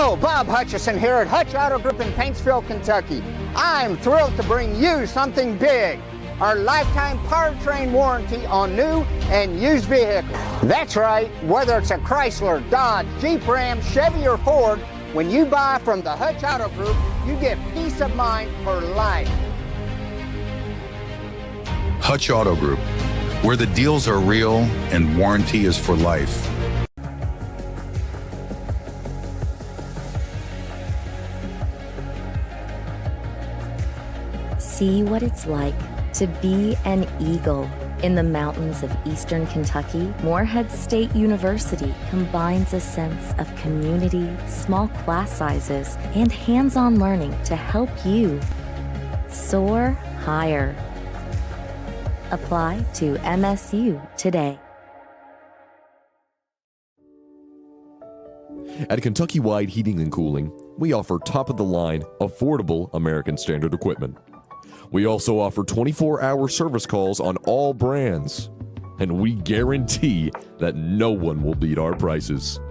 Hello, Bob Hutchison here at Hutch Auto Group in Paintsville, Kentucky. I'm thrilled to bring you something big, our lifetime powertrain warranty on new and used vehicles. That's right, whether it's a Chrysler, Dodge, Jeep Ram, Chevy, or Ford, when you buy from the Hutch Auto Group, you get peace of mind for life. Hutch Auto Group, where the deals are real and warranty is for life. See what it's like to be an eagle. In the mountains of eastern Kentucky, Morehead State University combines a sense of community, small class sizes, and hands-on learning to help you soar higher. Apply to MSU today. At Kentucky Wide Heating and Cooling, we offer top-of-the-line, affordable American Standard equipment. We also offer 24-hour service calls on all brands, and we guarantee that no one will beat our prices.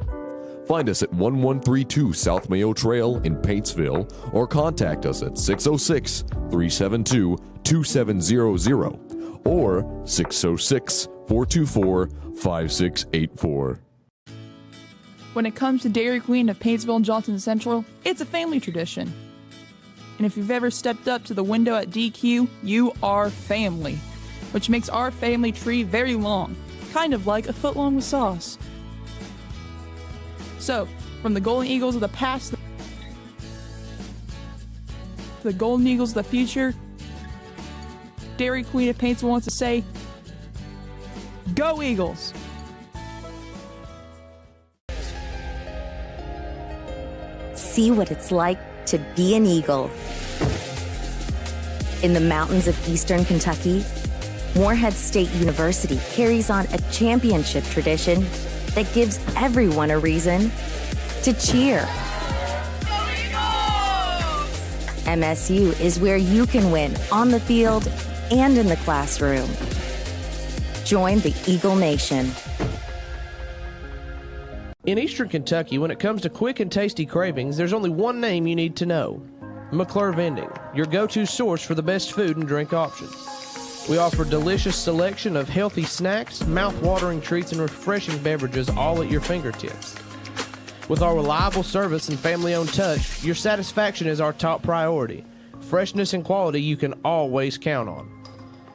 Find us at 1132 South Mayo Trail in Paintsville or contact us at 606-372-2700 or 606-424-5684. When it comes to Dairy Queen of Paintsville and Johnson Central, it's a family tradition. And if you've ever stepped up to the window at DQ, you are family, which makes our family tree very long, kind of like a foot long with sauce. So, from the Golden Eagles of the past to the Golden Eagles of the future, Dairy Queen of Paintsville wants to say, Go Eagles! See what it's like to be an eagle. In the mountains of eastern Kentucky, Morehead State University carries on a championship tradition that gives everyone a reason to cheer. Go Eagles! MSU is where you can win on the field and in the classroom. Join the Eagle Nation. In eastern Kentucky, when it comes to quick and tasty cravings, there's only one name you need to know. McClure Vending, your go-to source for the best food and drink options. We offer a delicious selection of healthy snacks, mouth-watering treats, and refreshing beverages all at your fingertips. With our reliable service and family-owned touch, your satisfaction is our top priority. Freshness and quality you can always count on.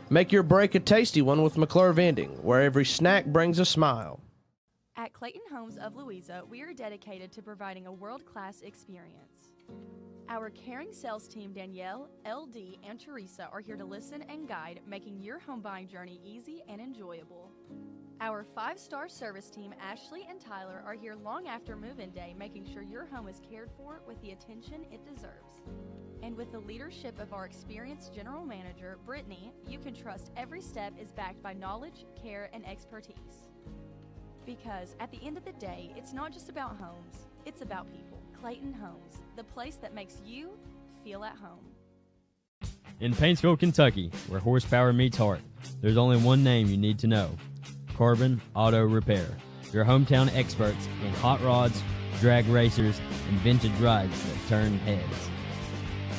Make your break a tasty one with McClure Vending, where every snack brings a smile. At Clayton Homes of Louisa, we are dedicated to providing a world-class experience. Our caring sales team, Danielle, LD, and Teresa, are here to listen and guide, making your home buying journey easy and enjoyable. Our 5-star service team, Ashley and Tyler, are here long after move-in day, making sure your home is cared for with the attention it deserves. And with the leadership of our experienced general manager, Brittany, you can trust every step is backed by knowledge, care, and expertise. Because at the end of the day, it's not just about homes, it's about people. Clayton Homes, the place that makes you feel at home. In Paintsville, Kentucky, where horsepower meets heart, there's only one name you need to know. Carbon Auto Repair, your hometown experts in hot rods, drag racers, and vintage rides that turn heads.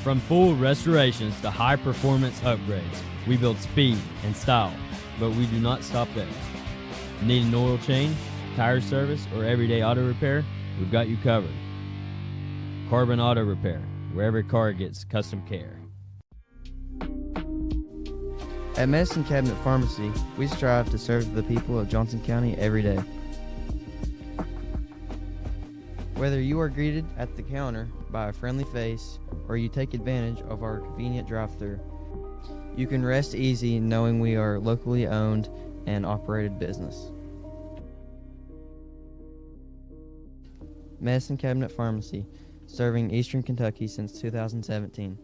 From full restorations to high-performance upgrades, we build speed and style, but we do not stop there. Need an oil change, tire service, or everyday auto repair? We've got you covered. Carbon Auto Repair, where every car gets custom care. At Medicine Cabinet Pharmacy, we strive to serve the people of Johnson County every day. Whether you are greeted at the counter by a friendly face or you take advantage of our convenient drive-thru, you can rest easy knowing we are locally owned and operated business. Medicine Cabinet Pharmacy, serving Eastern Kentucky since 2017.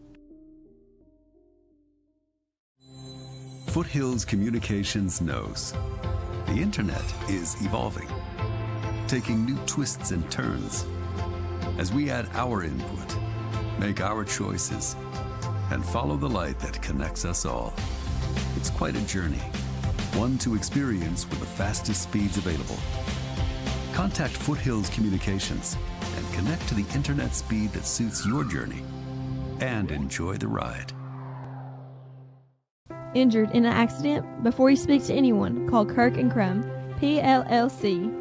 Foothills Communications knows the internet is evolving, taking new twists and turns. As we add our input, make our choices, and follow the light that connects us all. It's quite a journey, one to experience with the fastest speeds available. Contact Foothills Communications and connect to the internet speed that suits your journey and enjoy the ride. Injured in an accident? Before you speak to anyone, call Kirk and Crum, PLLC.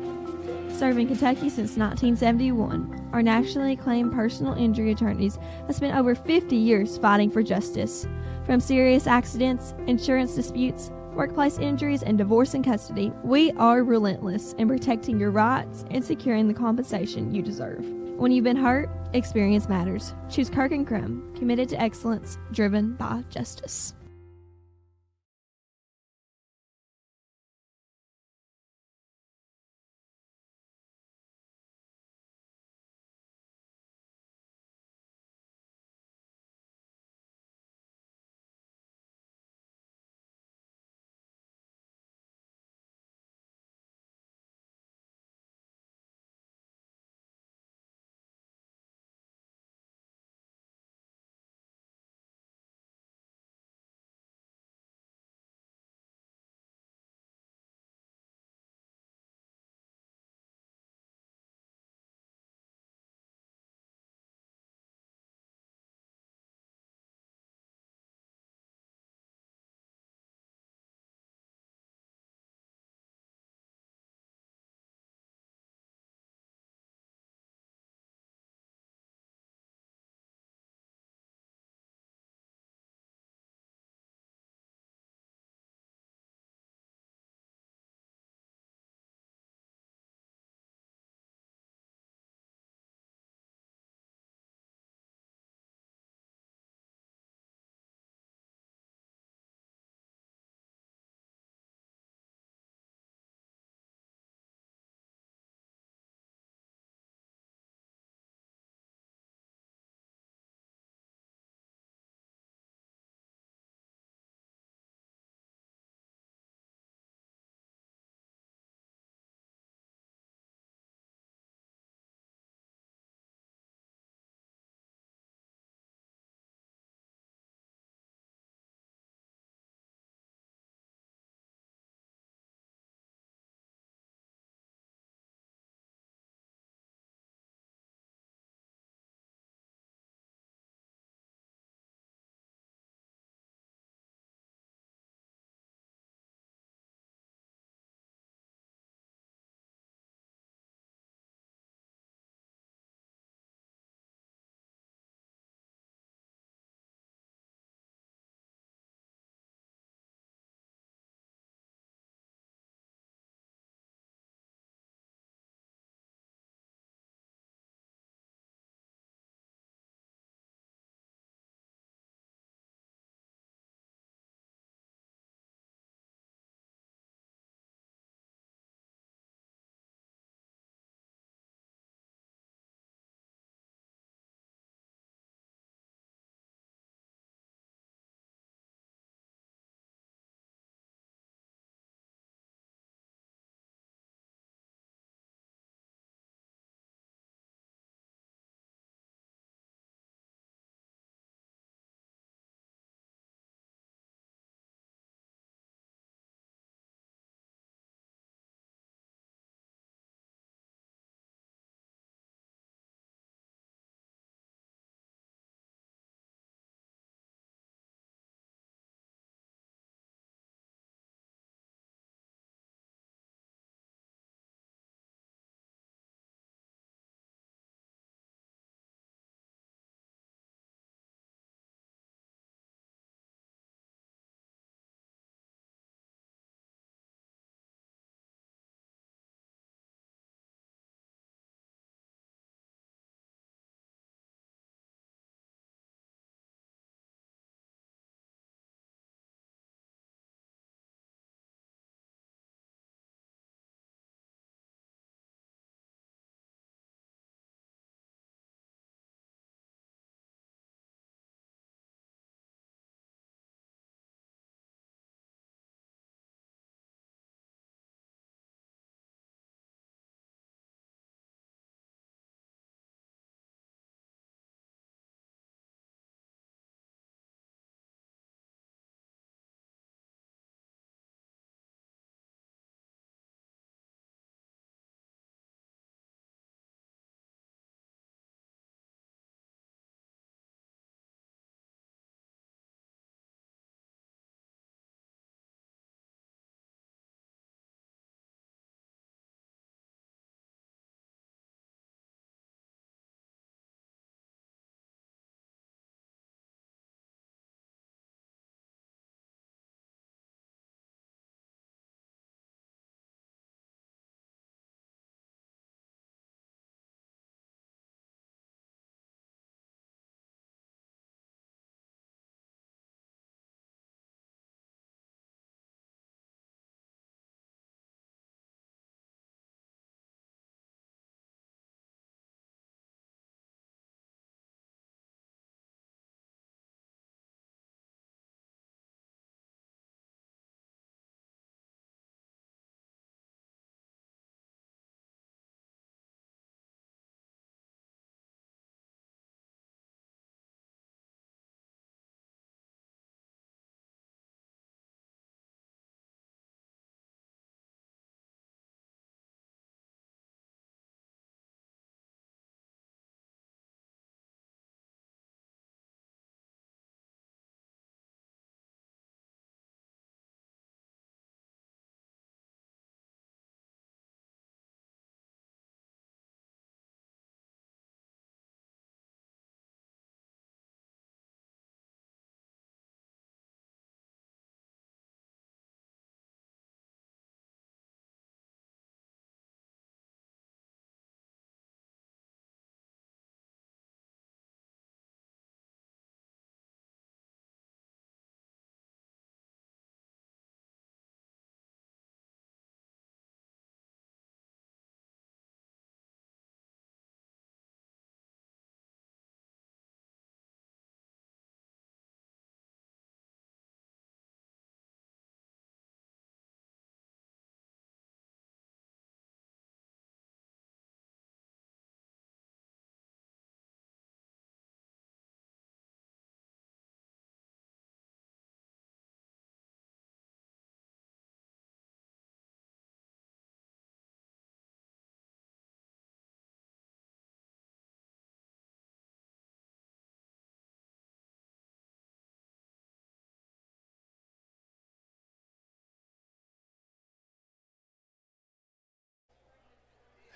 Serving Kentucky since 1971, our nationally acclaimed personal injury attorneys have spent over 50 years fighting for justice. From serious accidents, insurance disputes, workplace injuries, and divorce and custody, we are relentless in protecting your rights and securing the compensation you deserve. When you've been hurt, experience matters. Choose Kirk and Crum, committed to excellence, driven by justice.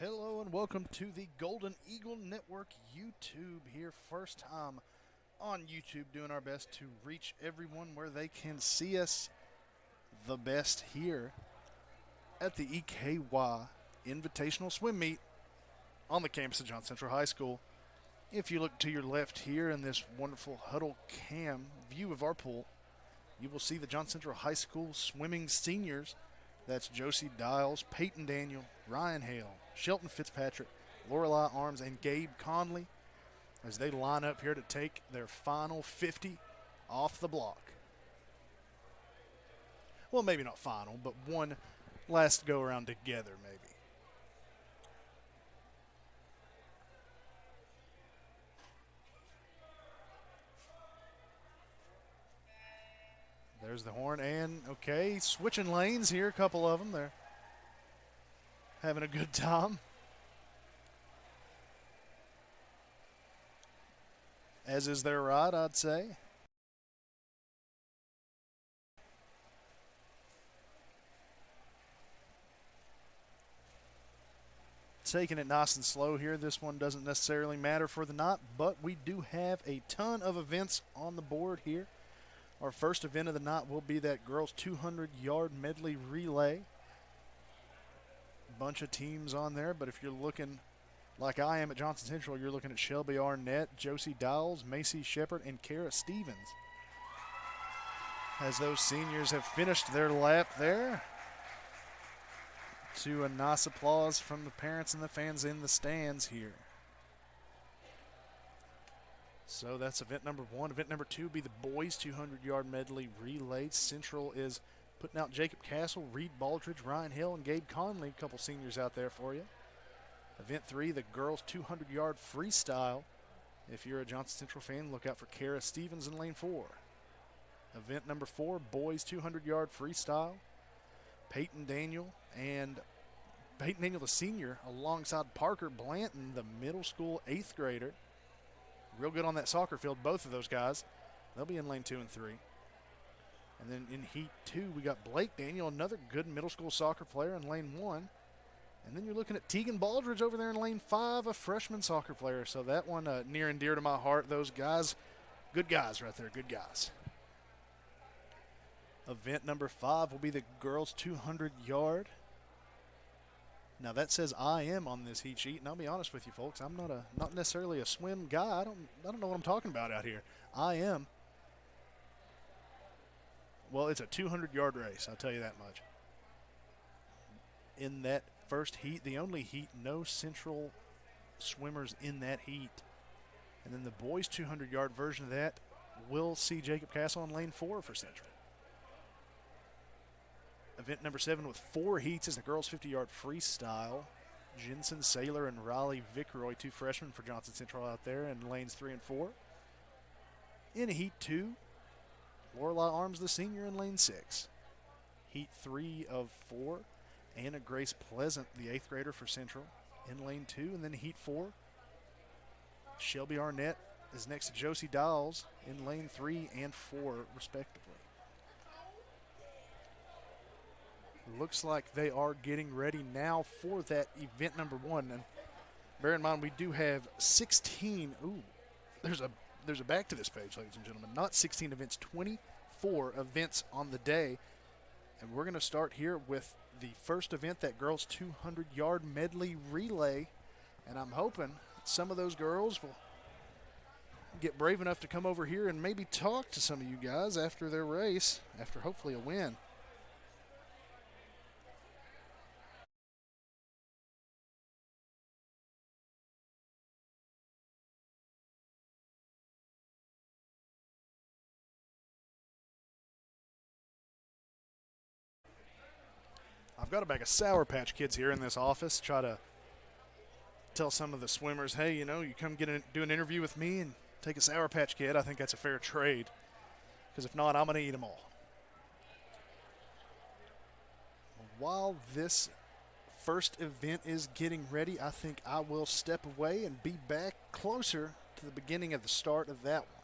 Hello and welcome to the Golden Eagle Network YouTube here. First time on YouTube, doing our best to reach everyone where they can see us the best here at the EKY Invitational Swim Meet on the campus of Johnson Central High School. If you look to your left here in this wonderful huddle cam view of our pool, you will see the Johnson Central High School swimming seniors. That's Josie Dials, Peyton Daniel, Ryan Hale, Shelton Fitzpatrick, Lorelei Arms, and Gabe Conley as they line up here to take their final 50 off the block. Well, maybe not final, but one last go around together maybe. There's the horn, and okay, switching lanes here, a couple of them. They're having a good time. As is their right, I'd say. Taking it nice and slow here. This one doesn't necessarily matter for the night, but we do have a ton of events on the board here. Our first event of the night will be that girls 200-yard medley relay. Bunch of teams on there, but if you're looking like I am at Johnson Central, you're looking at Shelby Arnett, Josie Dials, Macy Shepard, and Kara Stevens. As those seniors have finished their lap there, to a nice applause from the parents and the fans in the stands here. So that's event number one. Event number two will be the boys 200-yard medley relay. Central is putting out Jacob Castle, Reed Baldridge, Ryan Hill, and Gabe Conley, a couple seniors out there for you. Event three, the girls 200-yard freestyle. If you're a Johnson Central fan, look out for Kara Stevens in lane 4. Event number 4, boys 200-yard freestyle. Peyton Daniel the senior alongside Parker Blanton, the middle school 8th grader. Real good on that soccer field, both of those guys. They'll be in lane 2 and 3. And then in heat 2, we got Blake Daniel, another good middle school soccer player in lane 1. And then you're looking at Tegan Baldridge over there in lane 5, a freshman soccer player. So that one near and dear to my heart. Those guys, good guys right there, good guys. Event number 5 will be the girls 200-yard. Now that says I am on this heat sheet, and I'll be honest with you folks, I'm not necessarily a swim guy. I don't know what I'm talking about out here. I am. Well, it's a 200-yard race, I'll tell you that much. In that first heat, the only heat, no Central swimmers in that heat. And then the boys 200-yard version of that will see Jacob Castle in lane 4 for Central. Event number 7 with 4 heats is the girls 50-yard freestyle. Jensen Saylor and Riley Vickroy, 2 freshmen for Johnson Central out there in lanes 3 and 4. In heat 2, Lorelei Arms, the senior, in lane 6. Heat 3 of 4, Anna Grace Pleasant, the 8th grader for Central, in lane 2. And then heat 4, Shelby Arnett is next to Josie Dials in lane 3 and 4, respectively. Looks like they are getting ready now for that event number 1. And bear in mind, we do have 16. Ooh, there's a back to this page, ladies and gentlemen. Not 16 events, 24 events on the day. And we're going to start here with the first event, that girls 200-yard medley relay. And I'm hoping some of those girls will get brave enough to come over here and maybe talk to some of you guys after their race, after hopefully a win. I've got a bag of Sour Patch Kids here in this office. Try to tell some of the swimmers, hey, you come do an interview with me and take a Sour Patch Kid. I think that's a fair trade, because if not, I'm going to eat them all. While this first event is getting ready, I think I will step away and be back closer to the beginning of the start of that one.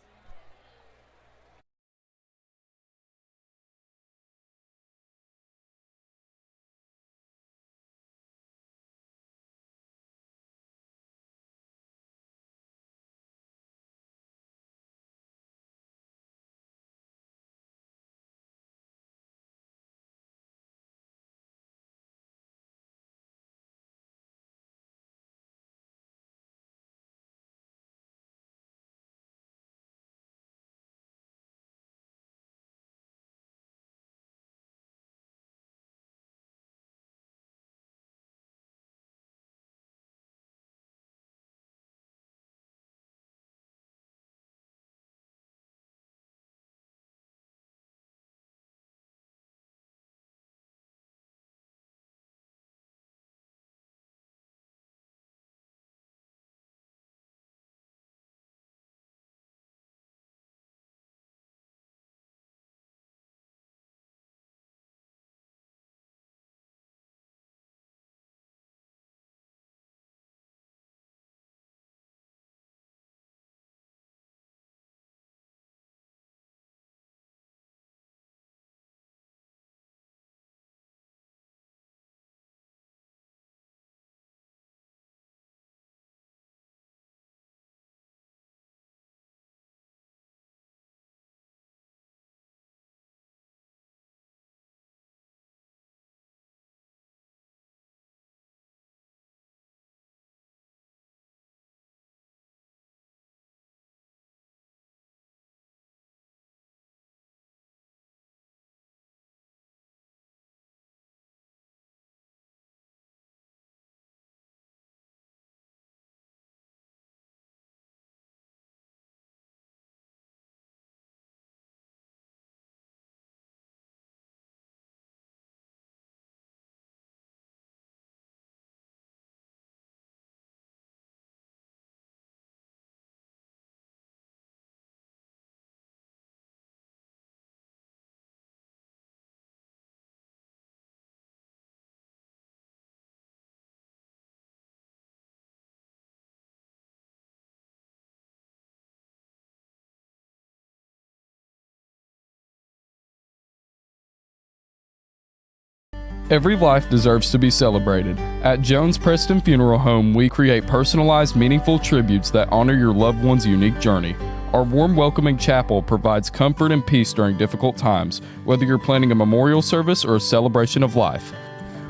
Every life deserves to be celebrated. At Jones Preston Funeral Home, we create personalized, meaningful tributes that honor your loved one's unique journey. Our warm, welcoming chapel provides comfort and peace during difficult times, whether you're planning a memorial service or a celebration of life.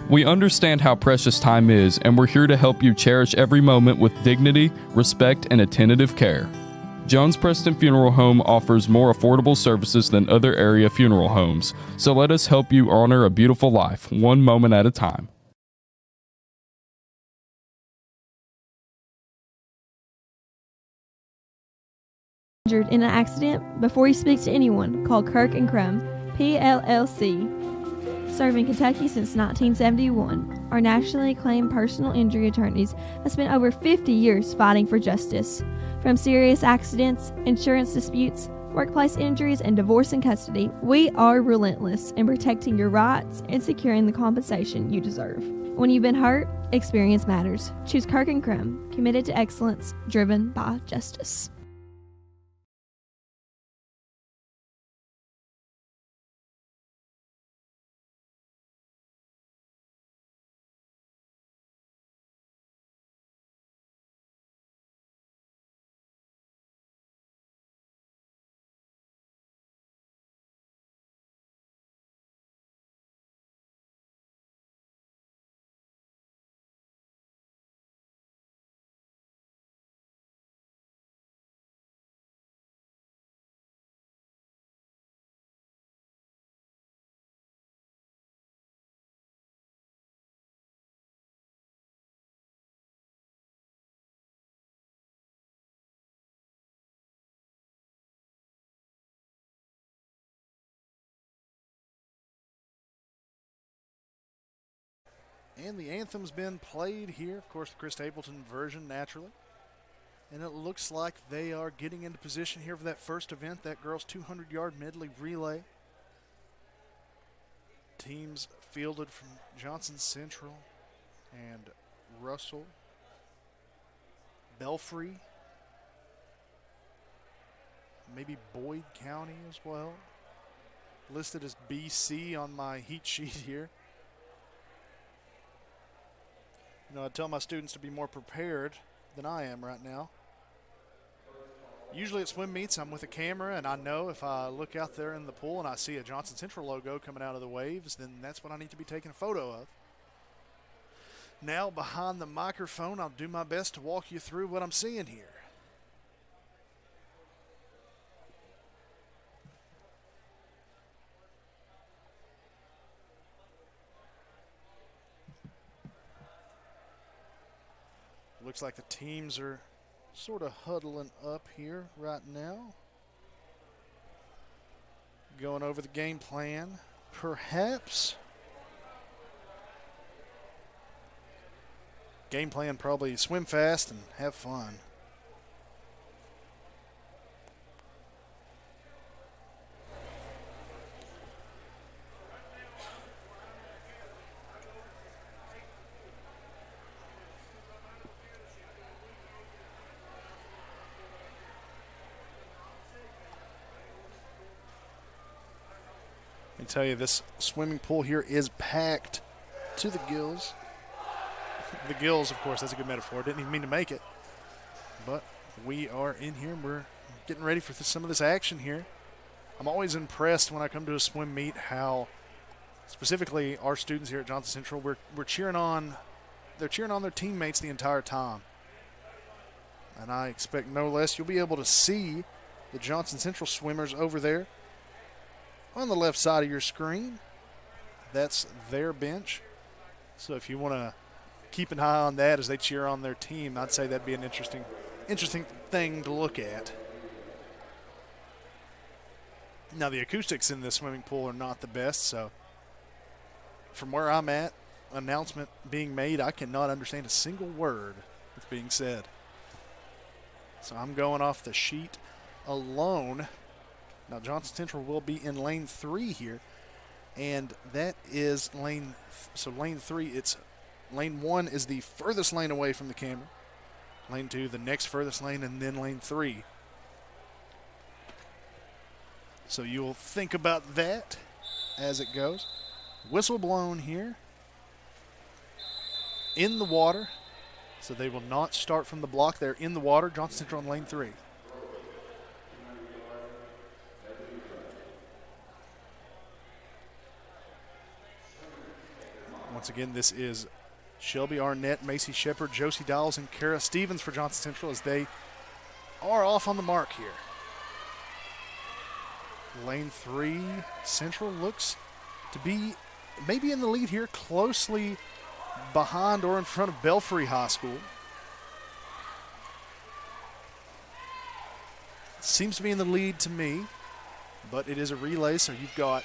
We understand how precious time is, and we're here to help you cherish every moment with dignity, respect, and attentive care. Jones Preston Funeral Home offers more affordable services than other area funeral homes, so let us help you honor a beautiful life, one moment at a time. Injured in an accident, before you speak to anyone, call Kirk and Crumb, PLLC. Serving Kentucky since 1971, our nationally acclaimed personal injury attorneys have spent over 50 years fighting for justice. From serious accidents, insurance disputes, workplace injuries, and divorce and custody, we are relentless in protecting your rights and securing the compensation you deserve. When you've been hurt, experience matters. Choose Kirk and Crumb, committed to excellence, driven by justice. And the anthem's been played here. Of course, the Chris Stapleton version, naturally. And it looks like they are getting into position here for that first event, that girls' 200-yard medley relay. Teams fielded from Johnson Central and Russell, Belfry, maybe Boyd County as well. Listed as BC on my heat sheet here. You know, I tell my students to be more prepared than I am right now. Usually at swim meets, I'm with a camera, and I know if I look out there in the pool and I see a Johnson Central logo coming out of the waves, then that's what I need to be taking a photo of. Now, behind the microphone, I'll do my best to walk you through what I'm seeing here. Looks like the teams are sort of huddling up here right now. Going over the game plan, perhaps. Game plan probably swim fast and have fun. Let me tell you, this swimming pool here is packed to the gills. The gills, of course, that's a good metaphor. Didn't even mean to make it. But we are in here and we're getting ready for some of this action here. I'm always impressed when I come to a swim meet how specifically our students here at Johnson Central, we're cheering on, they're cheering on their teammates the entire time. And I expect no less. You'll be able to see the Johnson Central swimmers over there on the left side of your screen. That's their bench. So if you want to keep an eye on that as they cheer on their team, I'd say that'd be an interesting thing to look at. Now, the acoustics in this swimming pool are not the best, so from where I'm at, announcement being made, I cannot understand a single word that's being said. So I'm going off the sheet alone. Now, Johnson Central will be in lane 3 here, and that is lane 3, it's lane 1 is the furthest lane away from the camera. Lane 2, the next furthest lane, and then lane 3. So you'll think about that as it goes. Whistle blown here in the water, so they will not start from the block. They're in the water. Johnson Central in lane 3. Once again, this is Shelby Arnett, Macy Shepard, Josie Dowles, and Kara Stevens for Johnson Central as they are off on the mark here. Lane 3, Central looks to be maybe in the lead here, closely behind or in front of Belfry High School. Seems to be in the lead to me, but it is a relay, so you've got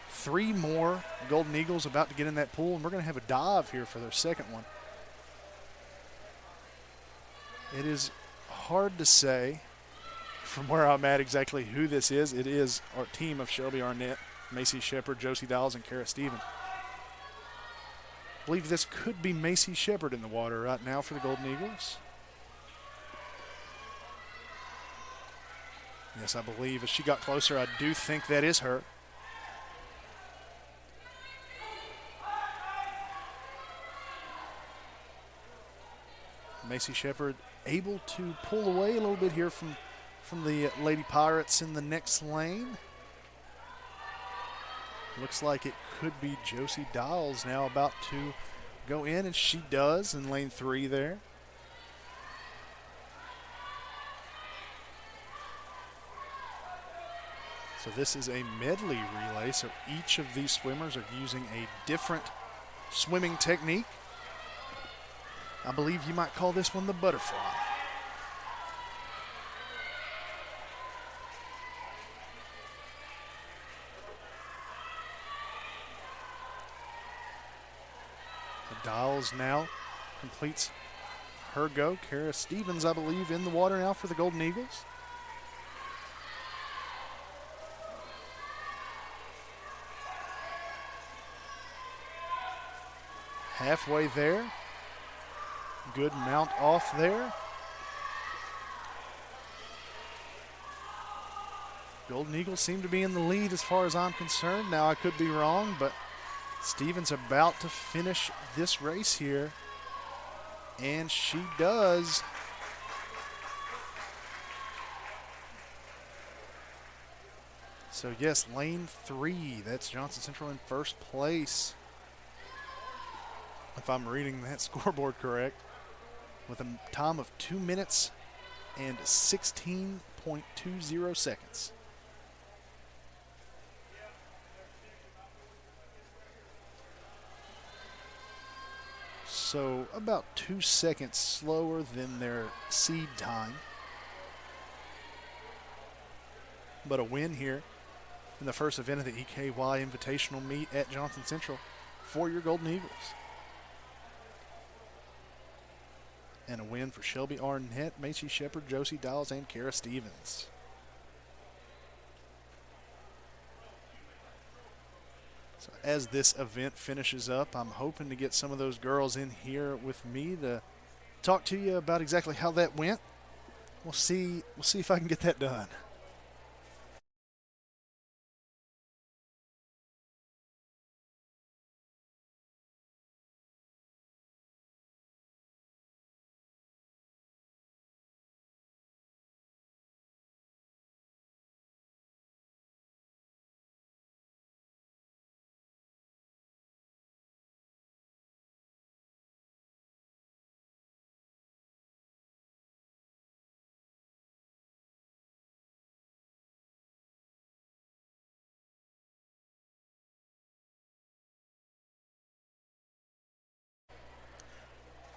3 more Golden Eagles about to get in that pool, and we're going to have a dive here for their second one. It is hard to say from where I'm at exactly who this is. It is our team of Shelby Arnett, Macy Shepard, Josie Dowles, and Kara Stevens. I believe this could be Macy Shepard in the water right now for the Golden Eagles. Yes, I believe as she got closer, I do think that is her. Macy Shepard able to pull away a little bit here from the Lady Pirates in the next lane. Looks like it could be Josie Dowles now about to go in, and she does in lane 3 there. So this is a medley relay, so each of these swimmers are using a different swimming technique. I believe you might call this one the butterfly. Dowles now completes her go. Kara Stevens, I believe, in the water now for the Golden Eagles. Halfway there. Good mount off there. Golden Eagles seem to be in the lead as far as I'm concerned. Now I could be wrong, but Stevens about to finish this race here, and she does. So yes, lane 3, that's Johnson Central in first place, if I'm reading that scoreboard correct, with a time of 2 minutes and 16.20 seconds. So about 2 seconds slower than their seed time. But a win here in the first event of the EKY Invitational meet at Johnson Central for your Golden Eagles. And a win for Shelby Arnett, Macy Shepard, Josie Dowles, and Kara Stevens. So as this event finishes up, I'm hoping to get some of those girls in here with me to talk to you about exactly how that went. We'll see if I can get that done.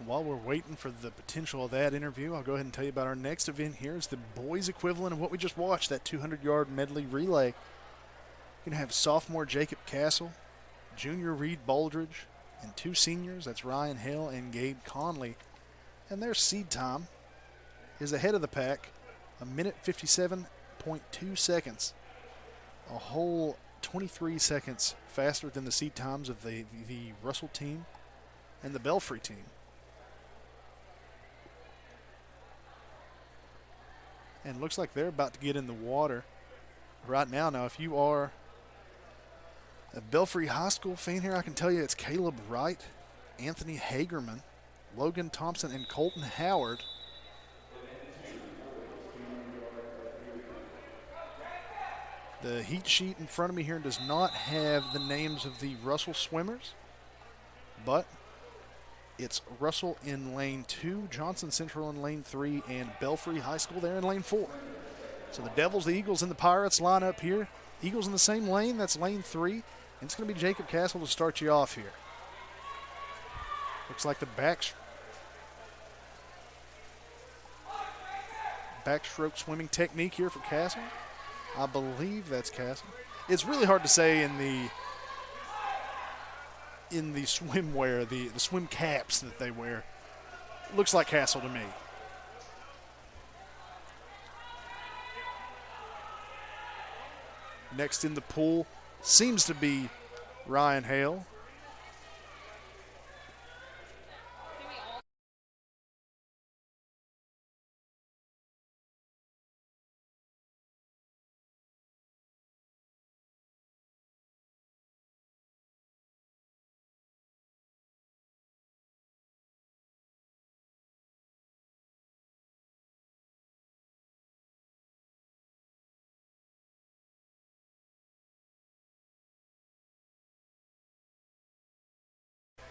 While we're waiting for the potential of that interview, I'll go ahead and tell you about our next event here. It's the boys' equivalent of what we just watched, that 200-yard medley relay. You're going to have sophomore Jacob Castle, junior Reed Baldridge, and 2 seniors. That's Ryan Hale and Gabe Conley. And their seed time is ahead of the pack, 1:57.2 seconds. A whole 23 seconds faster than the seed times of the Russell team and the Belfry team. And looks like they're about to get in the water right now. Now, if you are a Belfry High School fan here, I can tell you it's Caleb Wright Anthony Hagerman, Logan Thompson, and Colton Howard. The heat sheet in front of me here does not have the names of the Russell swimmers, but it's Russell in lane 2, Johnson Central in lane 3, and Belfry High School there in lane 4. So the Devils, the Eagles, and the Pirates line up here. Eagles in the same lane, that's lane 3. And it's going to be Jacob Castle to start you off here. Looks like the backstroke swimming technique here for Castle. I believe that's Castle. It's really hard to say in the swimwear, the swim caps that they wear. Looks like Castle to me. Next in the pool seems to be Ryan Hale.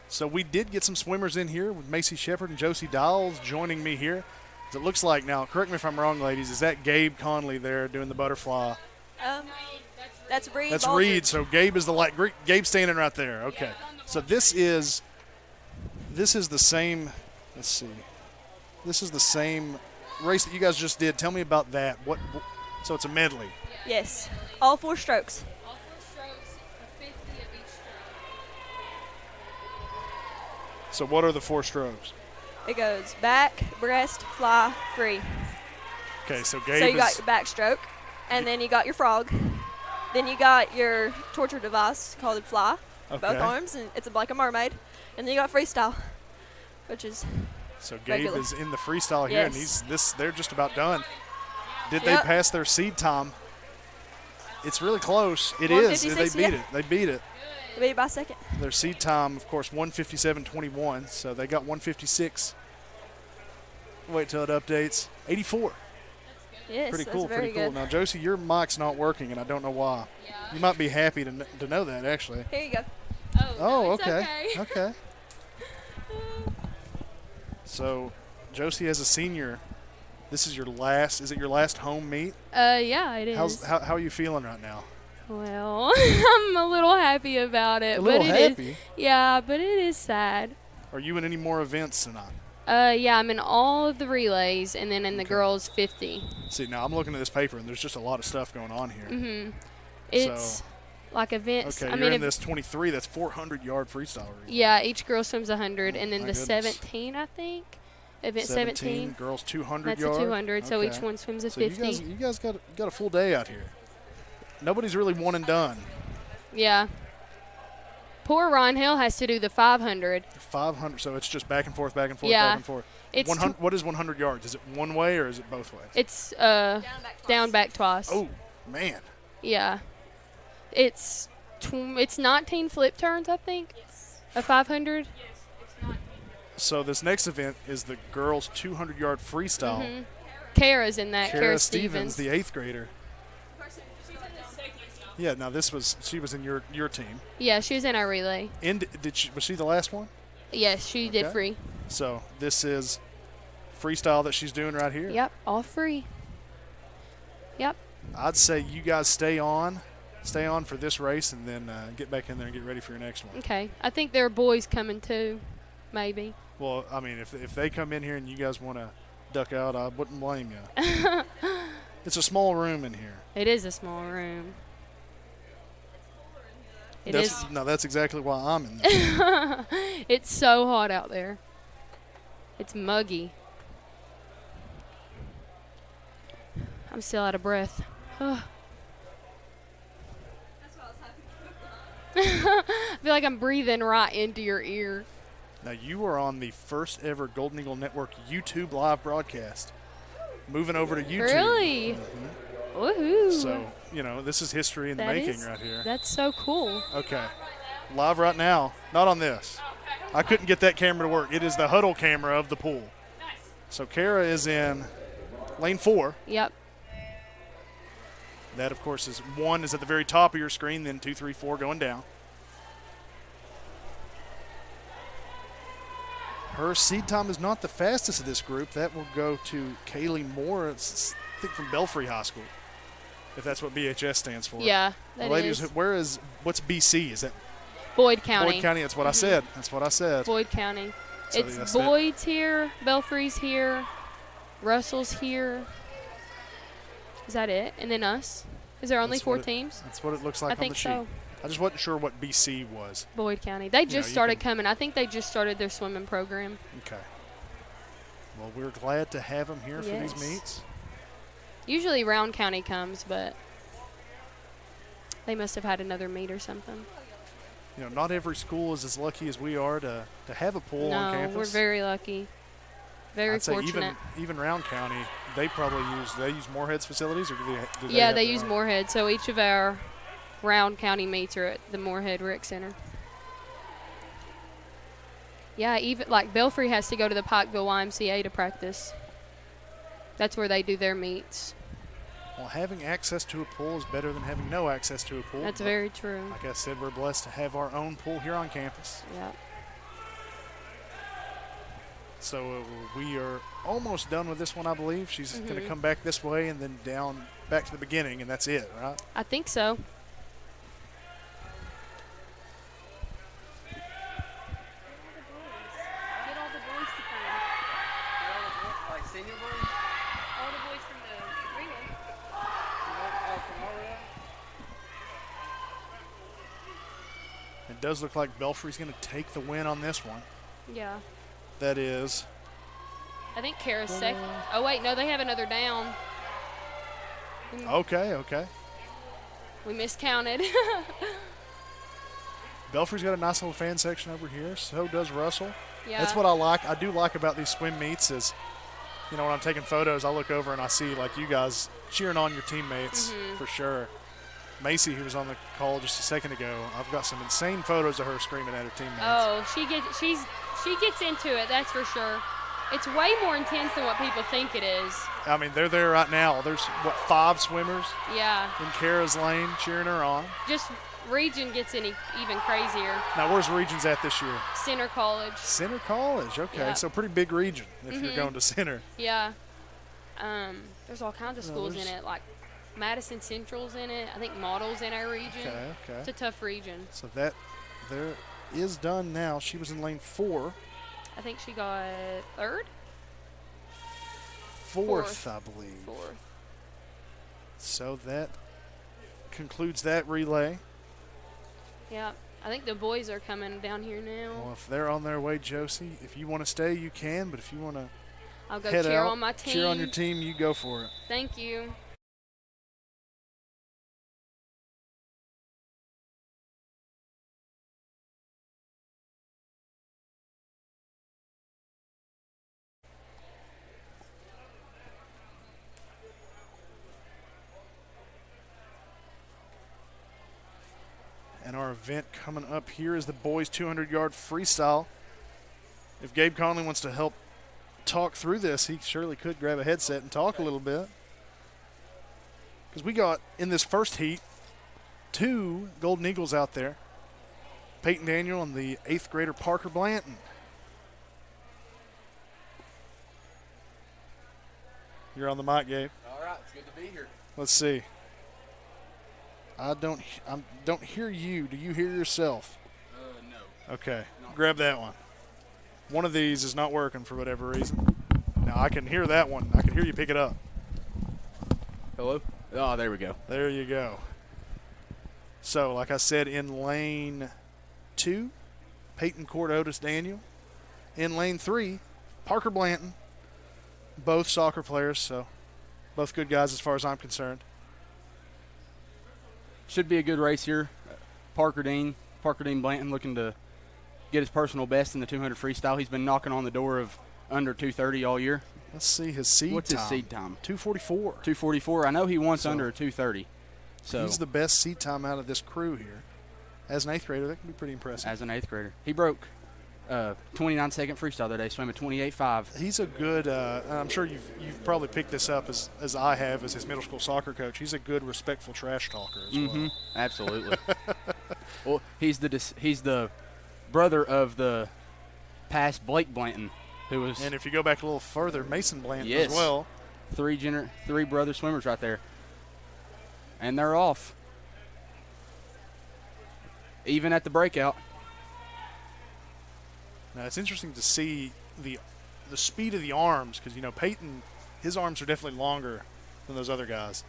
So we did get some swimmers in here with Macy Shepard and Josie Dowles joining me here. It looks like now, correct me if I'm wrong, ladies, is that Gabe Conley there doing the butterfly? That's Reed. That's Baldridge. Reed. So Gabe is Gabe's standing right there. Okay. So this is the same. Let's see. This is the same race that you guys just did. Tell me about that. So it's a medley. Yes, all 4 strokes. So what are the 4 strokes? It goes back, breast, fly, free. Okay, so Gabe So you got your backstroke, and then you got your frog. Then you got your torture device called a fly, both arms, and it's like a mermaid. And then you got freestyle, which is So Gabe regular. is in the freestyle here, and they're just about done. Did they Yep. pass their seed time? It's really close. It is. They 156, beat yeah. it. They beat it. They beat it by a second. Their seed time, of course, 1:57.21. So they got 1:56. Wait till it updates. 84. Yes, Pretty that's cool. very Pretty cool. good. Now, Josie, your mic's not working, and I don't know why. You might be happy to know that, actually. Here you go. Oh, okay. Okay. So, Josie, as a senior, this is your last. Is it your last home meet? Yeah, it is. How are you feeling right now? Well, I'm a little happy about it. A little but it happy? Is, yeah, but it is sad. Are you in any more events tonight? Yeah, I'm in all of the relays and then in the girls 50. See, now I'm looking at this paper, and there's just a lot of stuff going on here. Mhm. It's like events. Okay, I you're mean, in this 23. That's 400-yard freestyle relay. yeah, each girl swims 100, and then My the goodness. 17, I think. Event 17. Girls 200 That's yard. a 200, so Okay. each one swims a So 50. you guys got a full day out here. Nobody's really one and done. Yeah. Poor Ron Hill has to do the 500. 500, so it's just back and forth, back and forth, Yeah. back and forth. It's 100, what is 100 yards? Is it one way or is it both ways? It's down back twice. Oh, man. Yeah. It's 19 flip turns, I think. Yes. A 500. So this next event is the girls 200-yard freestyle. Mhm. Kara's in that. Kara Stevens. the 8th grader. Yeah, now she was in your team. Yeah, she was in our relay. And was she the last one? Yes, she did Okay. free. So this is freestyle that she's doing right here. Yep, all free. Yep. I'd say you guys stay on for this race, and then get back in there and get ready for your next one. Okay. I think there are boys coming too, maybe. Well, I mean, if they come in here and you guys want to duck out, I wouldn't blame you. It's a small room in here. It is a small room. No, that's exactly why I'm in there. It's so hot out there. It's muggy. I'm still out of breath. I feel like I'm breathing right into your ear. Now, you are on the first ever Golden Eagle Network YouTube live broadcast. Moving over to YouTube. Really? Mm-hmm. Woohoo. So, this is history in the making right here. That's so cool. Okay. live right now. Not on this. I couldn't get that camera to work. It is the huddle camera of the pool. So Kara is in lane 4. Yep. That, of course, is 1 is at the very top of your screen, then 2, 3, 4 going down. Her seed time is not the fastest of this group. That will go to Kaylee Moore, I think from Belfry High School, if that's what BHS stands for. Yeah, that ladies, is. What's BC? Is that Boyd County? Boyd County, that's what I said. That's what I said. Boyd County. So It's Boyd's here, Belfry's here, Russell's here. Is that it? And then us? Is there only 4 teams? That's what it looks like I on think the sheet. so. I just wasn't sure what BC was. Boyd County. They just started coming. I think they just started their swimming program. Okay. Well, we're glad to have them here for Yes. these meets. Usually Round County comes, but they must have had another meet or something. You know, not every school is as lucky as we are to have a pool on campus. No, we're very lucky. Very I'd say fortunate. even Round County, they probably use Moorhead's facilities, or do they Yeah, have they their use own? Moorhead. So each of our Round County meets are at the Moorhead Rec Center. Yeah, even like Belfry has to go to the Pikeville YMCA to practice. That's where they do their meets. Well, having access to a pool is better than having no access to a pool. That's but very true. Like I said, we're blessed to have our own pool here on campus. Yeah. So we are almost done with this one, I believe. She's going to come back this way and then down back to the beginning, and that's it, right? I think so. It does look like Belfry's going to take the win on this one. Yeah. That is. I think Kara's second. Oh, wait, no, they have another down. Okay. We miscounted. Belfry's got a nice little fan section over here. So does Russell. Yeah. That's what I like. I do like about these swim meets is, you know, when I'm taking photos, I look over and I see, like, you guys cheering on your teammates for sure. Macy, who was on the call just a second ago, I've got some insane photos of her screaming at her teammates. Oh, she gets into it, that's for sure. It's way more intense than what people think it is. I mean, they're there right now. There's, 5 swimmers Yeah. in Kara's lane cheering her on. Just region gets even crazier. Now, where's Regions at this year? Center College. Center College, okay. Yeah. So pretty big region if you're going to Center. Yeah. There's all kinds of schools in it, like Madison Central's in it. I think Model's in our region. Okay. It's a tough region. So that there is done now. She was in lane 4. I think she got third? Fourth, I believe. Fourth. So that concludes that relay. Yeah. I think the boys are coming down here now. Well, if they're on their way, Josie, if you want to stay, you can. But if you want to I'll go head cheer out, on my team. cheer on your team, you go for it. Thank you. And our event coming up here is the boys 200-yard freestyle. If Gabe Conley wants to help talk through this, he surely could grab a headset and talk a little bit. Because we got, in this first heat, 2 Golden Eagles out there. Peyton Daniel and the 8th grader Parker Blanton. You're on the mic, Gabe. All right, it's good to be here. Let's see. I don't hear you. Do you hear yourself? No. Okay, grab that one. One of these is not working for whatever reason. Now I can hear that one. I can hear you pick it up. Hello? Oh, there we go. There you go. So, like I said, in lane 2, Peyton Court Otis Daniel. In lane 3, Parker Blanton. Both soccer players, so both good guys as far as I'm concerned. Should be a good race here. Parker Dean Blanton looking to get his personal best in the 200 freestyle. He's been knocking on the door of under 230 all year. Let's see his seed What's time. his seed time? 244. 244. I know he wants under 230. So he's the best seed time out of this crew here. As an 8th grader, that can be pretty impressive. As an 8th grader. He broke 29-second freestyle today, swam at 28.5. He's a good, I'm sure you've probably picked this up as I have as his middle school soccer coach. He's a good, respectful trash talker as well. Absolutely. Well, he's the brother of the past Blake Blanton, who was. And if you go back a little further, Mason Blanton yes, as well. Three brother swimmers right there. And they're off. Even at the breakout. Now, it's interesting to see the speed of the arms because, Peyton, his arms are definitely longer than those other guys.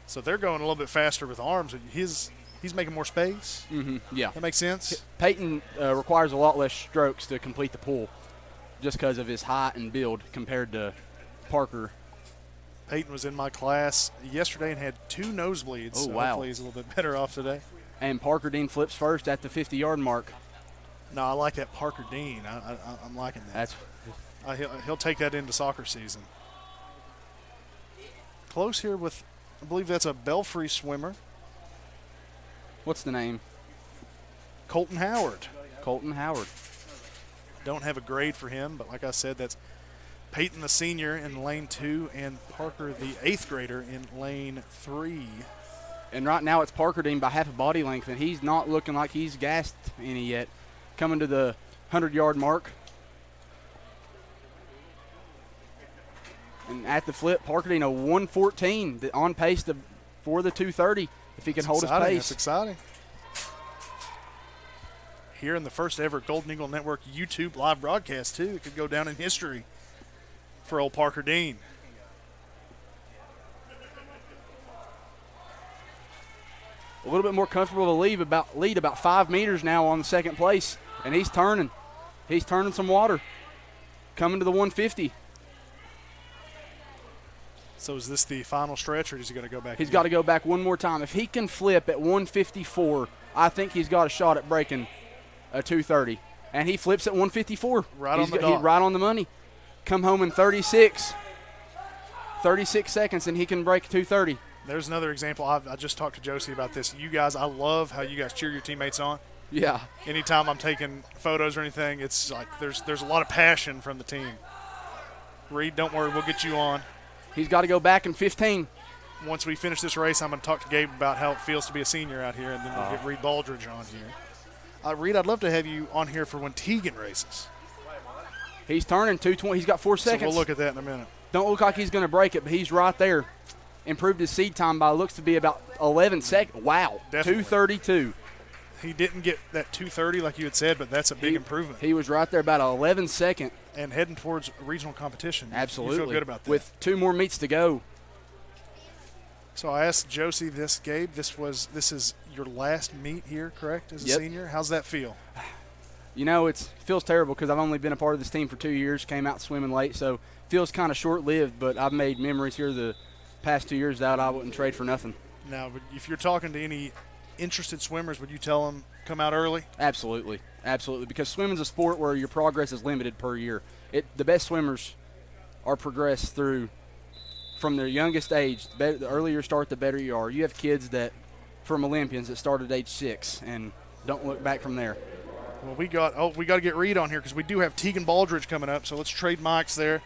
So they're going a little bit faster with arms. He's making more space. Yeah. That makes sense. Peyton requires a lot less strokes to complete the pool just because of his height and build compared to Parker. Peyton was in my class yesterday and had 2 nosebleeds. Oh, so wow. Hopefully he's a little bit better off today. And Parker Dean flips first at the 50-yard mark. No, I like that Parker Dean. I'm liking that. He'll take that into soccer season. Close here with, I believe that's a Belfry swimmer. What's the name? Colton Howard. Colton Howard. Don't have a grade for him, but like I said, that's Peyton the senior in lane 2 and Parker the 8th grader in lane 3. And right now it's Parker Dean by half a body length, and he's not looking like he's gassed any yet. Coming to the 100-yard mark. And at the flip, Parker Dean a 1:14 on pace for the 2:30 if he can hold his pace. That's exciting. Here in the first ever Golden Eagle Network YouTube live broadcast, too. It could go down in history for old Parker Dean. A little bit more comfortable to lead about 5 meters now on the second place, and he's turning. He's turning some water. Coming to the 150. So is this the final stretch, or is he going to go back? He's got to go back one more time. If he can flip at 154, I think he's got a shot at breaking a 230. And he flips at 154. Right on the dot. Right on the money. Come home in 36 seconds, and he can break 230. There's another example. I just talked to Josie about this. You guys, I love how you guys cheer your teammates on. Yeah. Anytime I'm taking photos or anything, it's like there's a lot of passion from the team. Reed, don't worry, we'll get you on. He's got to go back in 15. Once we finish this race, I'm going to talk to Gabe about how it feels to be a senior out here, and then we'll get Reed Baldridge on here. Reed, I'd love to have you on here for when Teagan races. He's turning 220. He's got 4 seconds. So we'll look at that in a minute. Don't look like he's going to break it, but he's right there. Improved his seed time by looks to be about 11 seconds. Wow, definitely. 232. He didn't get that 230 like you had said, but that's a big improvement. He was right there about 11 second. And heading towards regional competition. Absolutely. You feel good about that. With 2 more meets to go. So I asked Josie this, Gabe. This is your last meet here, correct, as a senior? How's that feel? You know, it feels terrible because I've only been a part of this team for 2 years, came out swimming late, so feels kind of short-lived, but I've made memories here the past 2 years that I wouldn't trade for nothing. Now, if you're talking to any interested swimmers, would you tell them come out early? Absolutely. Absolutely, because swimming's a sport where your progress is limited per year. The best swimmers are progressed through from their youngest age. The earlier you start, the better you are. You have kids from Olympians that start at age 6 and don't look back from there. Well, we got to get Reed on here because we do have Teagan Baldridge coming up, so let's trade mics there.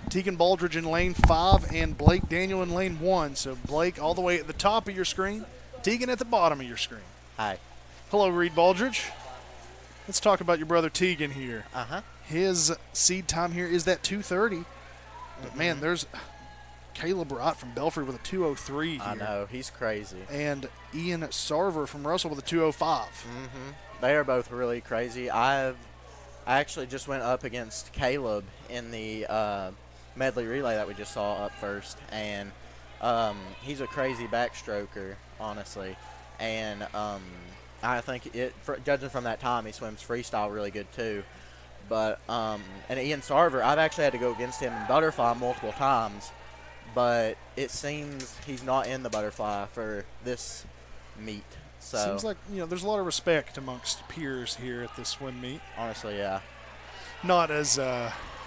Teagan Baldridge in lane 5 and Blake Daniel in lane 1. So Blake all the way at the top of your screen, Teagan at the bottom of your screen. Hi. Hello, Reed Baldridge. Let's talk about your brother Teagan here. Uh-huh. His seed time here is that 230. But, man, there's Caleb Rott from Belfry with a 203 here. I know. He's crazy. And Ian Sarver from Russell with a 205. Mm-hmm. They are both really crazy. I actually just went up against Caleb in the medley relay that we just saw up first. And he's a crazy backstroker, honestly. And I think, judging from that time, he swims freestyle really good too. But and Ian Sarver, I've actually had to go against him in butterfly multiple times, but it seems he's not in the butterfly for this meet. So seems like there's a lot of respect amongst peers here at this swim meet. Honestly, yeah. Not as